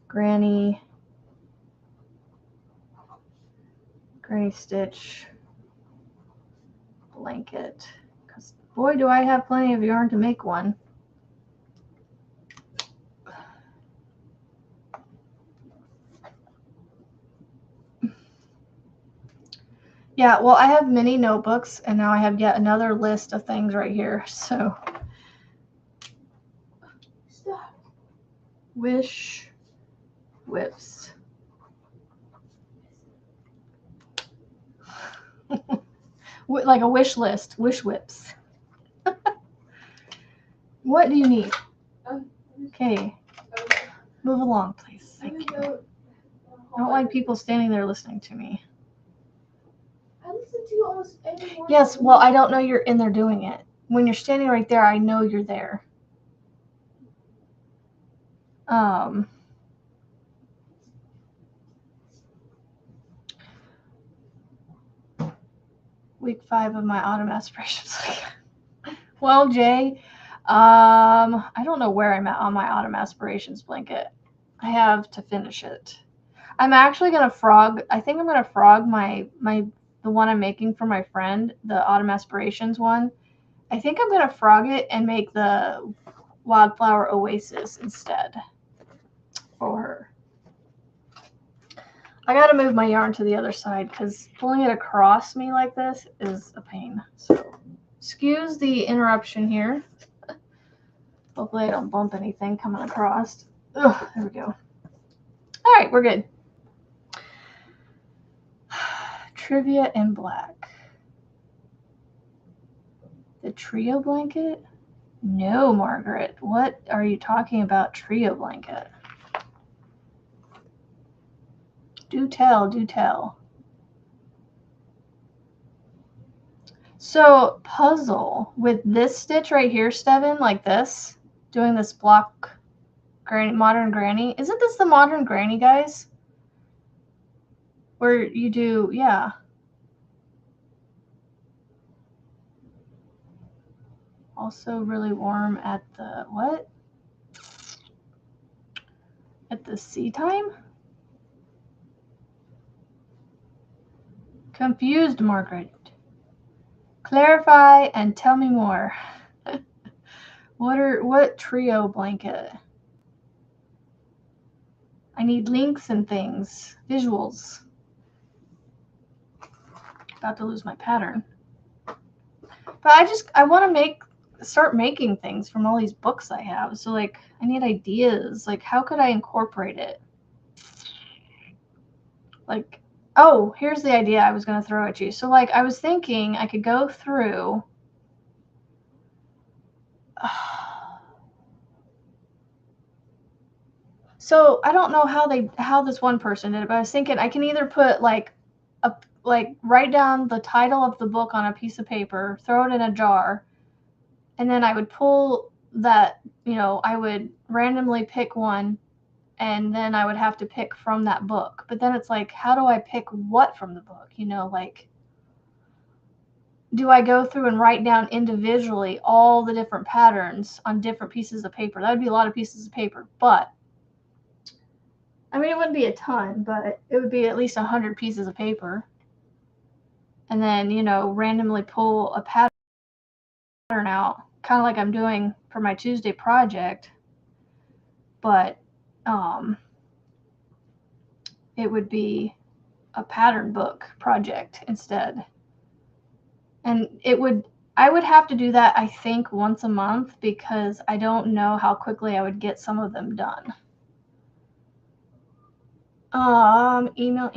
granny stitch blanket? Because boy, do I have plenty of yarn to make one. Yeah, well, I have mini notebooks, and now I have yet another list of things right here. So, Stop. Wish whips. Like a wish list, wish whips. What do you need? Okay, move along, please. Thank you. I don't like people standing there listening to me. I listen to you almost every morning. Yes, well, I don't know you're in there doing it. When you're standing right there, I know you're there. Week 5 of my autumn aspirations. Well, Jay, I don't know where I'm at on my autumn aspirations blanket. I have to finish it. I'm actually gonna frog. I think I'm gonna frog the one I'm making for my friend, the autumn aspirations one. I think I'm gonna frog it and make the wildflower oasis instead for her. I gotta move my yarn to the other side because pulling it across me like this is a pain. So excuse the interruption here. Hopefully I don't bump anything coming across. Ugh, there we go. All right, we're good. Trivia in black. The trio blanket? No, Margaret. What are you talking about, trio blanket? Do tell, do tell. So puzzle with this stitch right here, Steven, like this, doing this block granny, modern granny. Isn't this the modern granny, guys? Where you do, yeah. Also really warm at the, what? At the sea time? Confused, Margaret. Clarify and tell me more. What trio blanket? I need links and things, visuals. About to lose my pattern. But I want to start making things from all these books I have. So like I need ideas. Like how could I incorporate it? Like Oh, here's the idea I was going to throw at you. So, like, I was thinking I could go through. So I don't know how this one person did it, but I was thinking I can either put like write down the title of the book on a piece of paper, throw it in a jar, and then I would pull that, I would randomly pick one, and then I would have to pick from that book. But then it's like, how do I pick what from the book? Like, do I go through and write down individually all the different patterns on different pieces of paper? That would be a lot of pieces of paper, but I mean, it wouldn't be a ton, but it would be at least 100 pieces of paper. And then, randomly pull a pattern out, kind of like I'm doing for my Tuesday project. But it would be a pattern book project instead. And I would have to do that, I think, once a month because I don't know how quickly I would get some of them done. Email.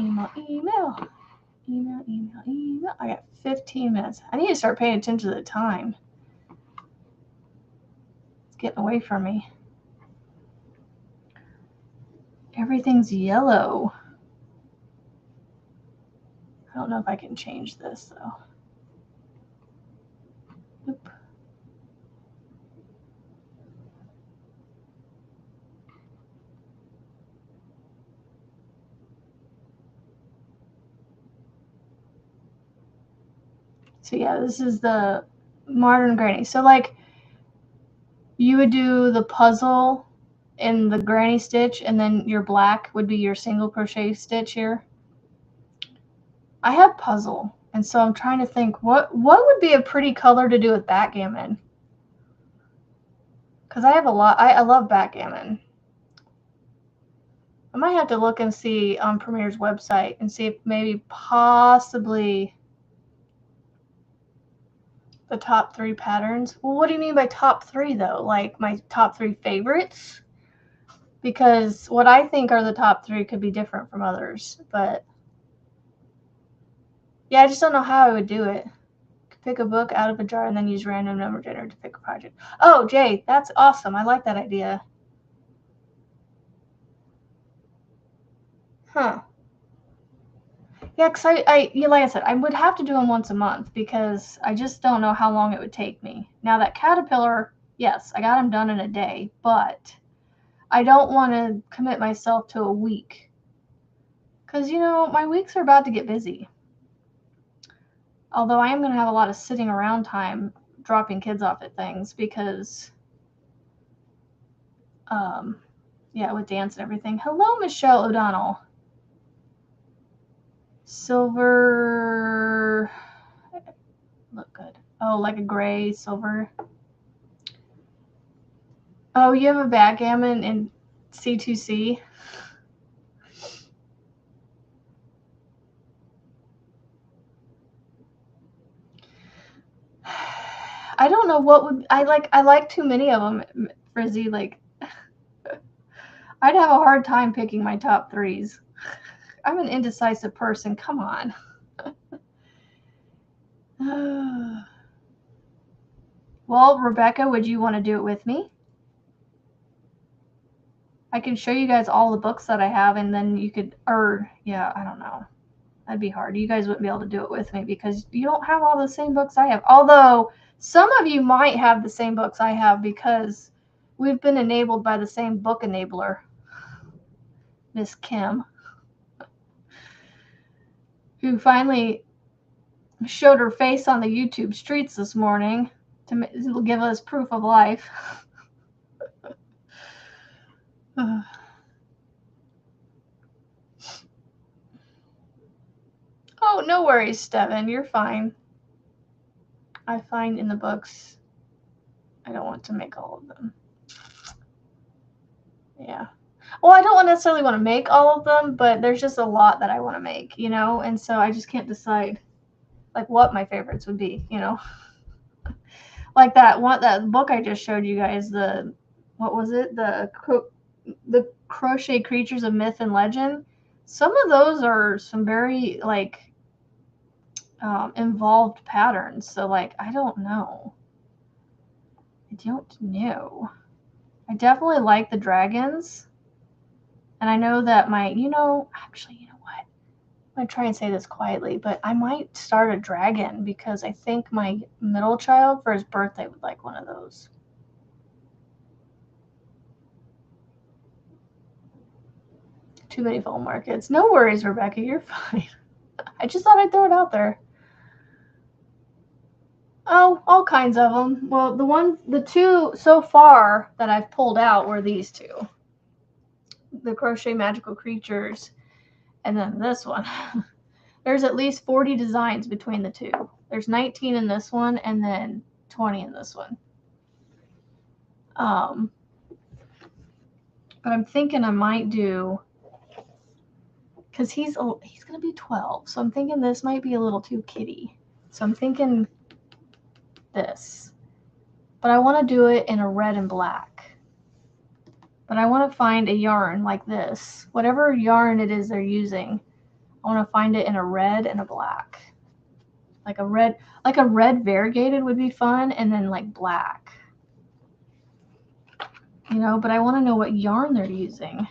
I got 15 minutes. I need to start paying attention to the time. It's getting away from me. Everything's yellow. I don't know if I can change this though. Nope. So yeah, this is the modern granny. So like you would do the puzzle in the granny stitch, and then your black would be your single crochet stitch here. I have puzzle, and so I'm trying to think what would be a pretty color to do with backgammon. Because I have a lot. I love backgammon. I might have to look and see on Premier's website and see if maybe possibly the top 3 patterns. Well, what do you mean by top 3 though? Like my top 3 favorites? Because what I think are the top 3 could be different from others. But yeah, I just don't know how I would do it. Pick a book out of a jar and then use random number generator to pick a project. Oh, Jay, that's awesome. I like that idea. Huh. Yeah, because like I said, I would have to do them once a month because I just don't know how long it would take me. Now that caterpillar, yes, I got them done in a day, but I don't want to commit myself to a week because, my weeks are about to get busy. Although I am going to have a lot of sitting around time dropping kids off at things because, yeah, with dance and everything. Hello, Michelle O'Donnell. Silver, look good. Oh, like a gray silver. Oh, you have a backgammon in C2C? I don't know what would I like too many of them, Frizzy. Like, I'd have a hard time picking my top 3s. I'm an indecisive person. Come on. Well, Rebecca, would you want to do it with me? I can show you guys all the books that I have, and then you could, yeah, I don't know. That'd be hard. You guys wouldn't be able to do it with me because you don't have all the same books I have. Although some of you might have the same books I have because we've been enabled by the same book enabler, Miss Kim, who finally showed her face on the YouTube streets this morning to give us proof of life. Oh, no worries, Steven. You're fine. I find in the books I don't want to make all of them. Yeah. Well, I don't necessarily want to make all of them, but there's just a lot that I want to make, and so I just can't decide like what my favorites would be, Like that book I just showed you guys, what was it? The Crochet Creatures of Myth and Legend. Some of those are some very like involved patterns. So like, I don't know. I don't know. I definitely like the dragons. And I know that actually, you know what? I'm going to try and say this quietly, but I might start a dragon because I think my middle child for his birthday would like one of those. Too many foam markets. No worries, Rebecca. You're fine. I just thought I'd throw it out there. Oh, all kinds of them. Well, the two so far that I've pulled out were these two. The Crochet Magical Creatures, and then this one. There's at least 40 designs between the two. There's 19 in this one, and then 20 in this one. But I'm thinking I might do, because he's gonna be 12, so I'm thinking this might be a little too kitty. So I'm thinking this, but I want to do it in a red and black. But I want to find a yarn like this, whatever yarn it is they're using. I want to find it in a red and a black. Like a red variegated would be fun, and then like black. But I want to know what yarn they're using.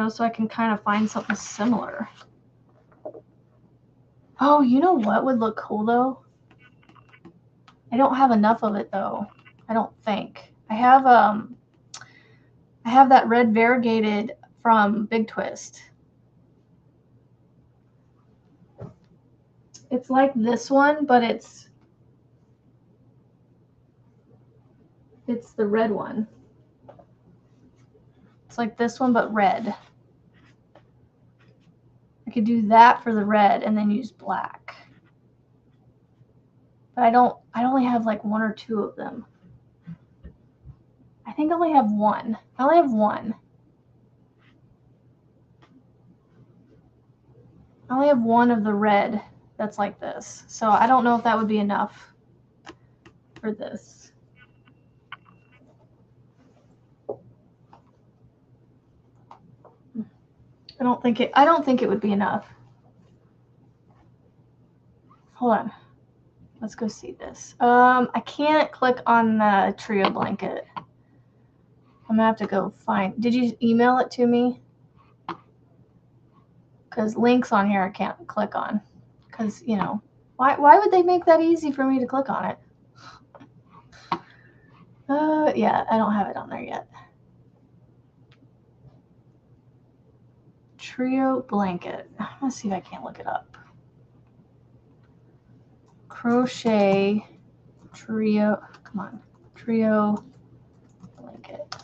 So I can kind of find something similar. Oh, you know what would look cool though? I don't have enough of it though. I don't think. I have that red variegated from Big Twist. It's like this one, but it's the red one. It's like this one, but red. I could do that for the red and then use black. But I only have like one or two of them. I think I only have one. I only have one. I only have one of the red that's like this. So I don't know if that would be enough for this. I don't think it would be enough. Hold on. Let's go see this. I can't click on the trio blanket. I'm gonna have to go find. Did you email it to me? Because links on here I can't click on. Because why would they make that easy for me to click on it? Yeah, I don't have it on there yet. Trio blanket. Let's see if I can't look it up. Crochet trio. Come on, trio blanket.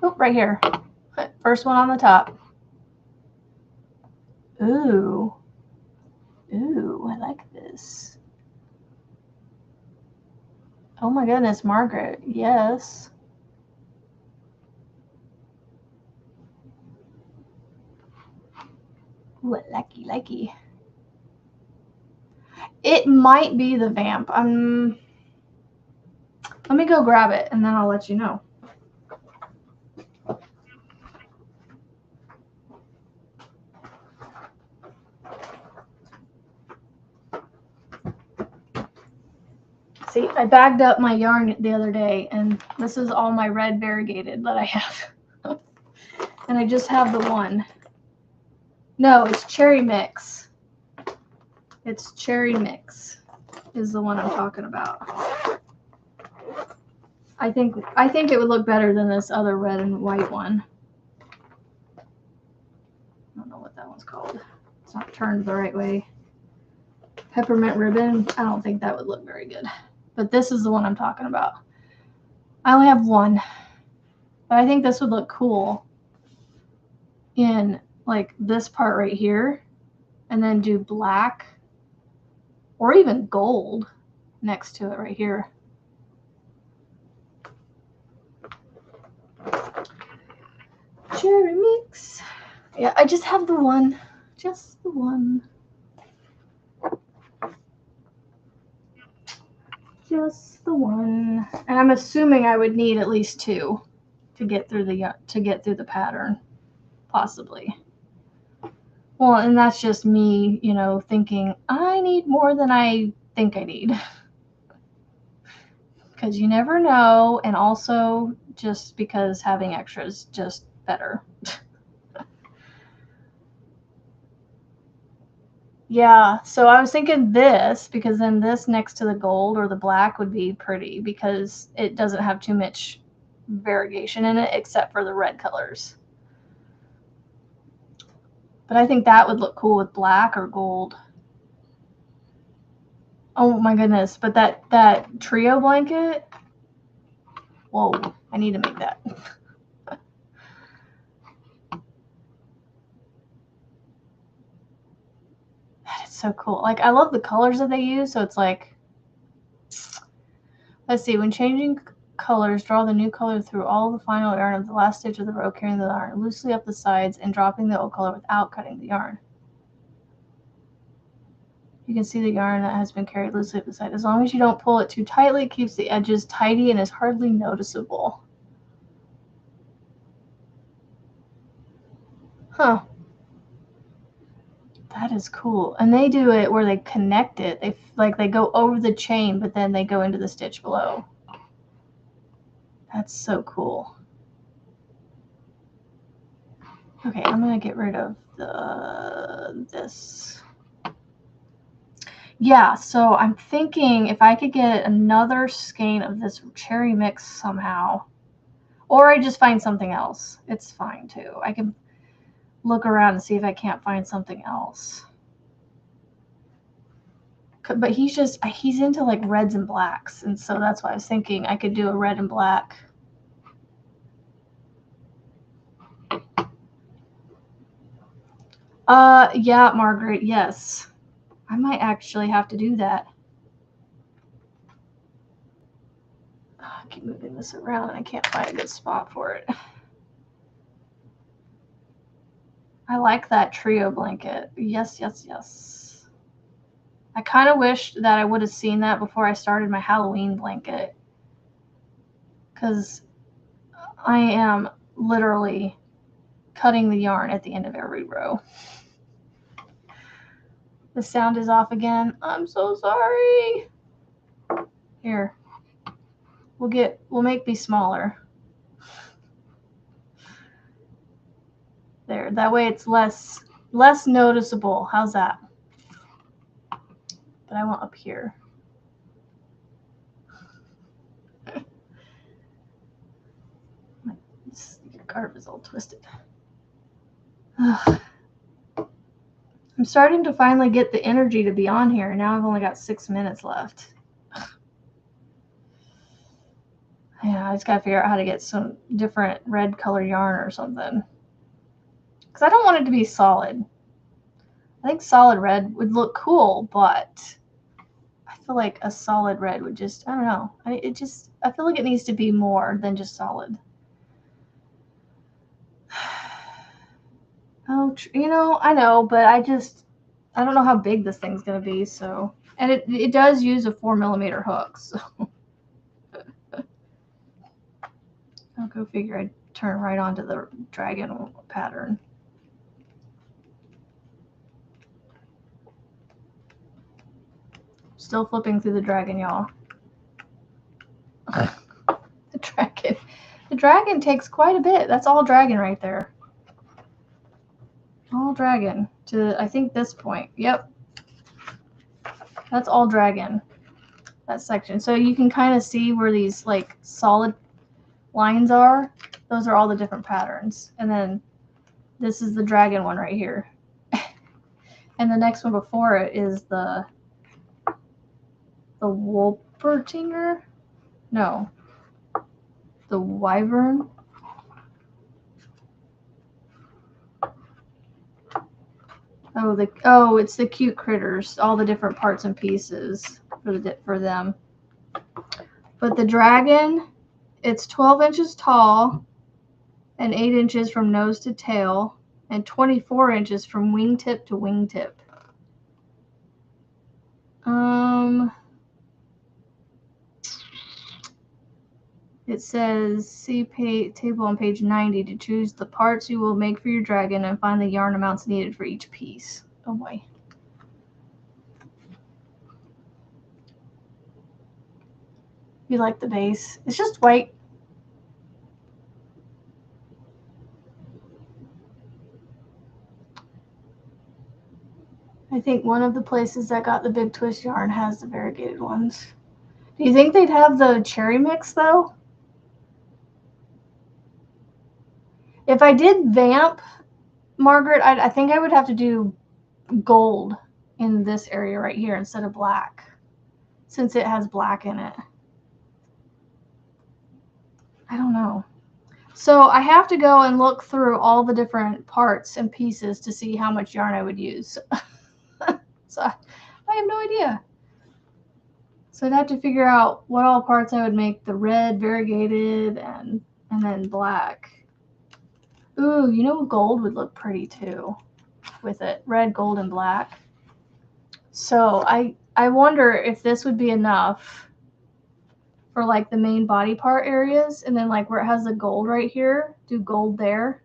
Oh, right here. First one on the top. Ooh, I like this. Oh my goodness, Margaret. Yes. Ooh, likey. It might be the vamp. Let me go grab it and then I'll let you know. See, I bagged up my yarn the other day, and this is all my red variegated that I have. And I just have the one. No, it's Cherry Mix. It's Cherry Mix is the one I'm talking about. I think it would look better than this other red and white one. I don't know what that one's called. It's not turned the right way. Peppermint ribbon. I don't think that would look very good. But this is the one I'm talking about. I only have one. But I think this would look cool in like this part right here. And then do black or even gold next to it right here. Cherry Mix. Yeah, I just have the one. Just the one. Just the one. And I'm assuming I would need at least 2 to get through the pattern, possibly. Well, and that's just me, you know, thinking I need more than I think I need. Because you never know, and also just because having extra is just better. Yeah, so I was thinking this, because then this next to the gold or the black would be pretty, because it doesn't have too much variegation in it except for the red colors. But I think that would look cool with black or gold. Oh my goodness, but that trio blanket, whoa, I need to make that. That is so cool. Like, I love the colors that they use, so it's like, let's see, when changing colors, draw the new color through all the final yarn of the last stitch of the row, carrying the yarn loosely up the sides and dropping the old color without cutting the yarn. You can see the yarn that has been carried loosely up the side. As long as you don't pull it too tightly, it keeps the edges tidy and is hardly noticeable. Huh. That is cool. And they do it where they connect it. They go over the chain, but then they go into the stitch below. That's so cool. Okay, I'm gonna get rid of this. Yeah, so I'm thinking if I could get another skein of this cherry mix somehow, or I just find something else. It's fine too. I can look around and see if I can't find something else. But he's into like reds and blacks, and so that's why I was thinking I could do a red and black. Yeah, Margaret, yes. I might actually have to do that. I keep moving this around and I can't find a good spot for it. I like that trio blanket. Yes, yes, yes. I kind of wish that I would have seen that before I started my Halloween blanket. Because I am literally cutting the yarn at the end of every row. The sound is off again. I'm so sorry. Here. We'll make these smaller. There. That way it's less noticeable. How's that? But I want up here. Your carve is all twisted. Ugh. I'm starting to finally get the energy to be on here, and now I've only got 6 minutes left. Yeah, I just gotta figure out how to get some different red color yarn or something. Because I don't want it to be solid. I think solid red would look cool, but I feel like a solid red would just, I don't know. I feel like it needs to be more than just solid. Oh, you know, I know, but I don't know how big this thing's gonna be, so. And it does use a 4mm hook, so. I'll go figure I'd turn right onto the dragon pattern. Still flipping through the dragon, y'all. The dragon takes quite a bit. That's all dragon right there. All dragon to, I think, this point. Yep. That's all dragon, that section. So you can kind of see where these like solid lines are. Those are all the different patterns. And then this is the dragon one right here. And the next one before it is the Wolpertinger? No. The wyvern. Oh, it's the cute critters, all the different parts and pieces for them. But the dragon, it's 12 inches tall and 8 inches from nose to tail and 24 inches from wingtip to wingtip. It says, see table on page 90 to choose the parts you will make for your dragon and find the yarn amounts needed for each piece. Oh boy. You like the base? It's just white. I think one of the places that got the big twist yarn has the variegated ones. Do you think they'd have the cherry mix though? If I did vamp, Margaret, I think I would have to do gold in this area right here instead of black, since it has black in it. I don't know. So I have to go and look through all the different parts and pieces to see how much yarn I would use. So I have no idea. So I'd have to figure out what all parts I would make the red, variegated, and then black. Ooh, you know, gold would look pretty too with it. Red, gold, and black. So I wonder if this would be enough for like the main body part areas, and then like where it has the gold right here, do gold there.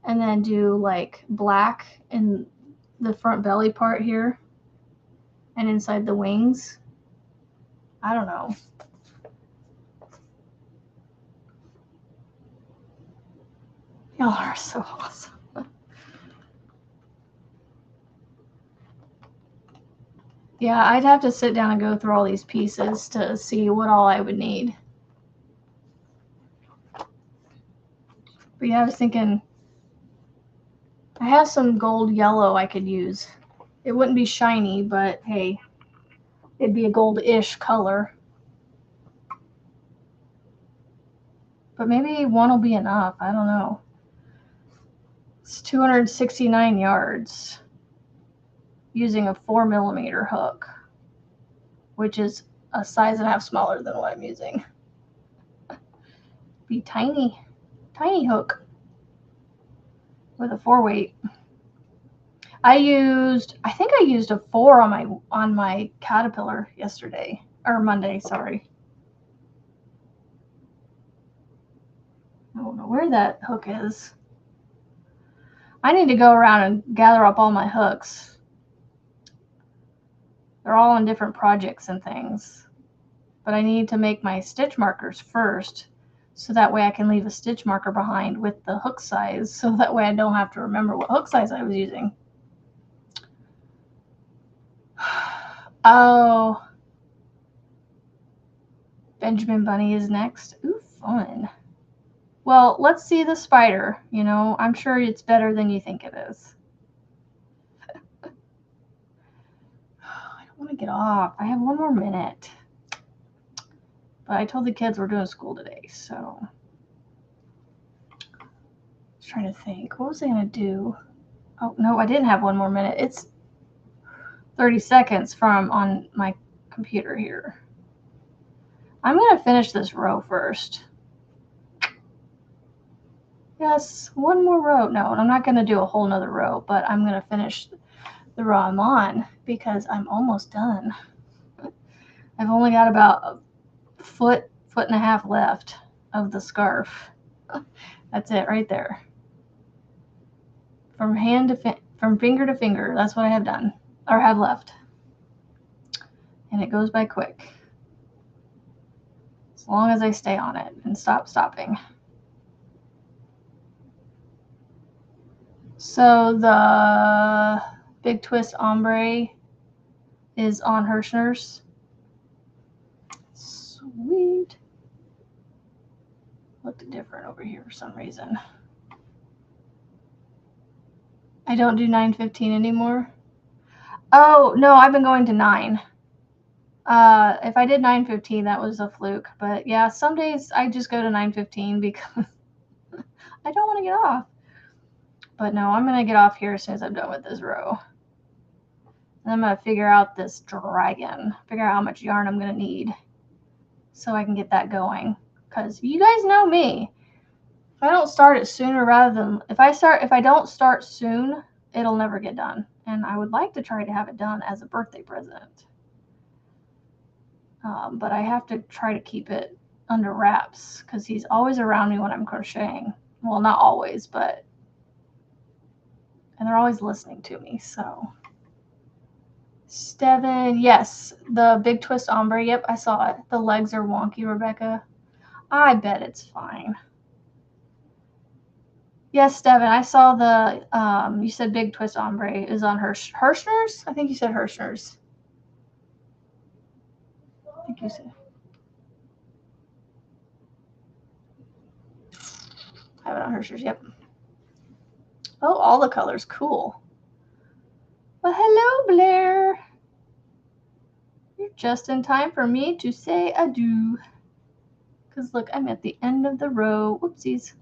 And then do like black in the front belly part here and inside the wings. I don't know. Y'all are so awesome. Yeah, I'd have to sit down and go through all these pieces to see what all I would need. But yeah, I was thinking I have some gold yellow I could use. It wouldn't be shiny, but hey, it'd be a gold-ish color. But maybe one will be enough. I don't know. It's 269 yards using a 4mm hook, which is a size and a half smaller than what I'm using. Be tiny, tiny hook with a 4-weight. I think I used a 4 on my caterpillar yesterday, or Monday, sorry. I don't know where that hook is. I need to go around and gather up all my hooks. They're all on different projects and things. But I need to make my stitch markers first, so that way I can leave a stitch marker behind with the hook size, so that way I don't have to remember what hook size I was using. Oh, Benjamin Bunny is next. Ooh, fun. Well, let's see the spider. You know, I'm sure it's better than you think it is. I don't want to get off. I have one more minute. But I told the kids we're doing school today, so I was trying to think. What was I going to do? Oh, no, I didn't have one more minute. It's 30 seconds from on my computer here. I'm going to finish this row first. Yes, one more row. No, I'm not going to do a whole nother row, but I'm going to finish the row I'm on because I'm almost done. I've only got about a foot and a half left of the scarf. That's it right there. From finger to finger, that's what I have done, or have left. And it goes by quick. As long as I stay on it and stop stopping. So the Big Twist Ombre is on Hirschner's. Sweet. Looked different over here for some reason. I don't do 9:15 anymore. Oh, no, I've been going to 9. If I did 9:15, that was a fluke. But yeah, some days I just go to 9:15 because I don't want to get off. But no, I'm going to get off here as soon as I'm done with this row. And I'm going to figure out this dragon, figure out how much yarn I'm going to need so I can get that going. Because you guys know me. If I don't start it sooner rather than, if I don't start soon, it'll never get done. And I would like to try to have it done as a birthday present. But I have to try to keep it under wraps because he's always around me when I'm crocheting. Well, not always, but, and they're always listening to me, so. Steven, yes, the big twist ombre. Yep, I saw it. The legs are wonky, Rebecca. I bet it's fine. Yes, Steven, I saw the, you said big twist ombre is on Hirschner's? I think you said Hirschner's. I think you said. I have it on Hirschner's, yep. Oh, all the colors, cool. Well, hello, Blair. You're just in time for me to say adieu. Because look, I'm at the end of the row. Whoopsies.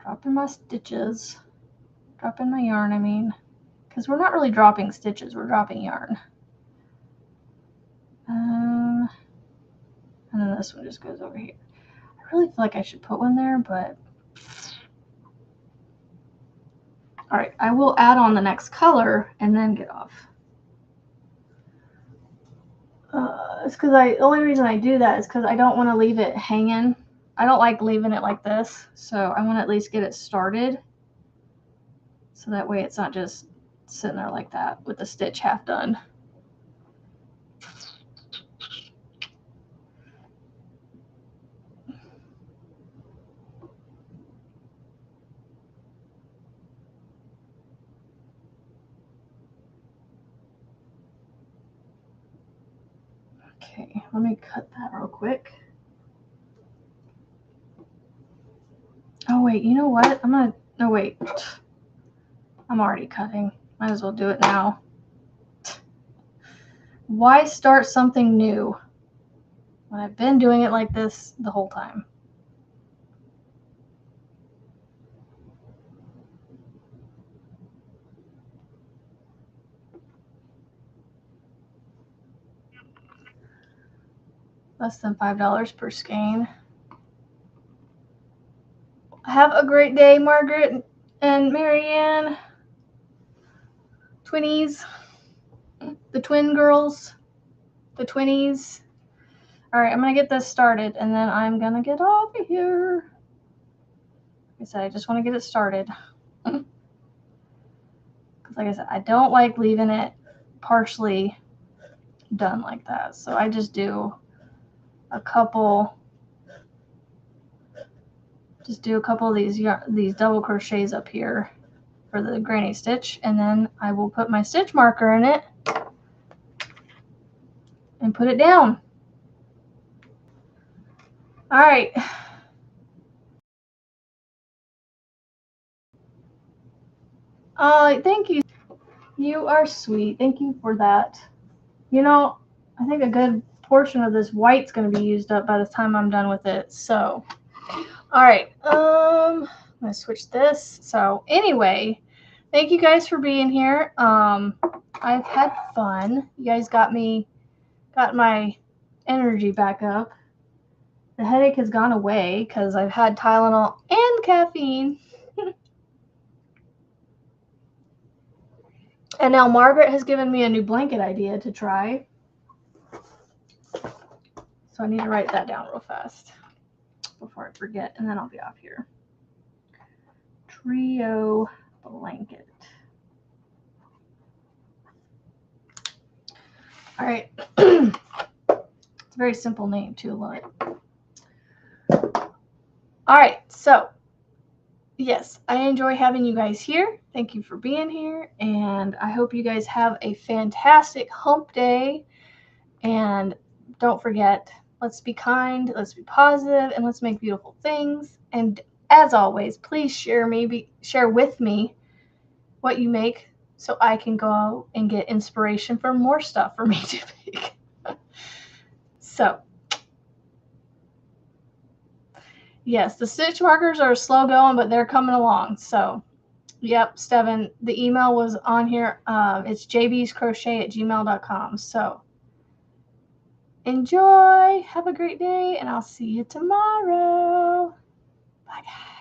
Dropping my stitches. Dropping my yarn, I mean. Because we're not really dropping stitches, we're dropping yarn. And then this one just goes over here. I really feel like I should put one there, but. All right, I will add on the next color and then get off. It's because the only reason I do that is because I don't want to leave it hanging. I don't like leaving it like this, so I want to at least get it started. So that way it's not just sitting there like that with the stitch half done. Okay, let me cut that real quick. Oh wait, you know what? No wait. I'm already cutting. Might as well do it now. Why start something new when I've been doing it like this the whole time? Less than $5 per skein. Have a great day, Margaret and Marianne. Twinnies. The twin girls. The twinnies. All right, I'm going to get this started, and then I'm going to get off of here. Like I said, I just want to get it started. Because like I said, I don't like leaving it partially done like that. So I just do a couple of these double crochets up here for the granny stitch, and then I will put my stitch marker in it and put it down. All right. Thank you. You are sweet. Thank you for that. You know, I think a good portion of this white's going to be used up by the time I'm done with it. So, all right. I'm going to switch this. So, anyway, thank you guys for being here. I've had fun. You guys got my energy back up. The headache has gone away because I've had Tylenol and caffeine. And now Margaret has given me a new blanket idea to try. So I need to write that down real fast before I forget, and then I'll be off here. Trio blanket. All right. It's a very simple name too, love it. All right, so yes, I enjoy having you guys here. Thank you for being here, and I hope you guys have a fantastic hump day. And don't forget, let's be kind, let's be positive, and let's make beautiful things. And as always, please share with me what you make so I can go and get inspiration for more stuff for me to make. So, yes, the stitch markers are slow going, but they're coming along. So, yep, Steven, the email was on here. It's jbscrochet@gmail.com. So, enjoy. Have a great day, and I'll see you tomorrow. Bye, guys.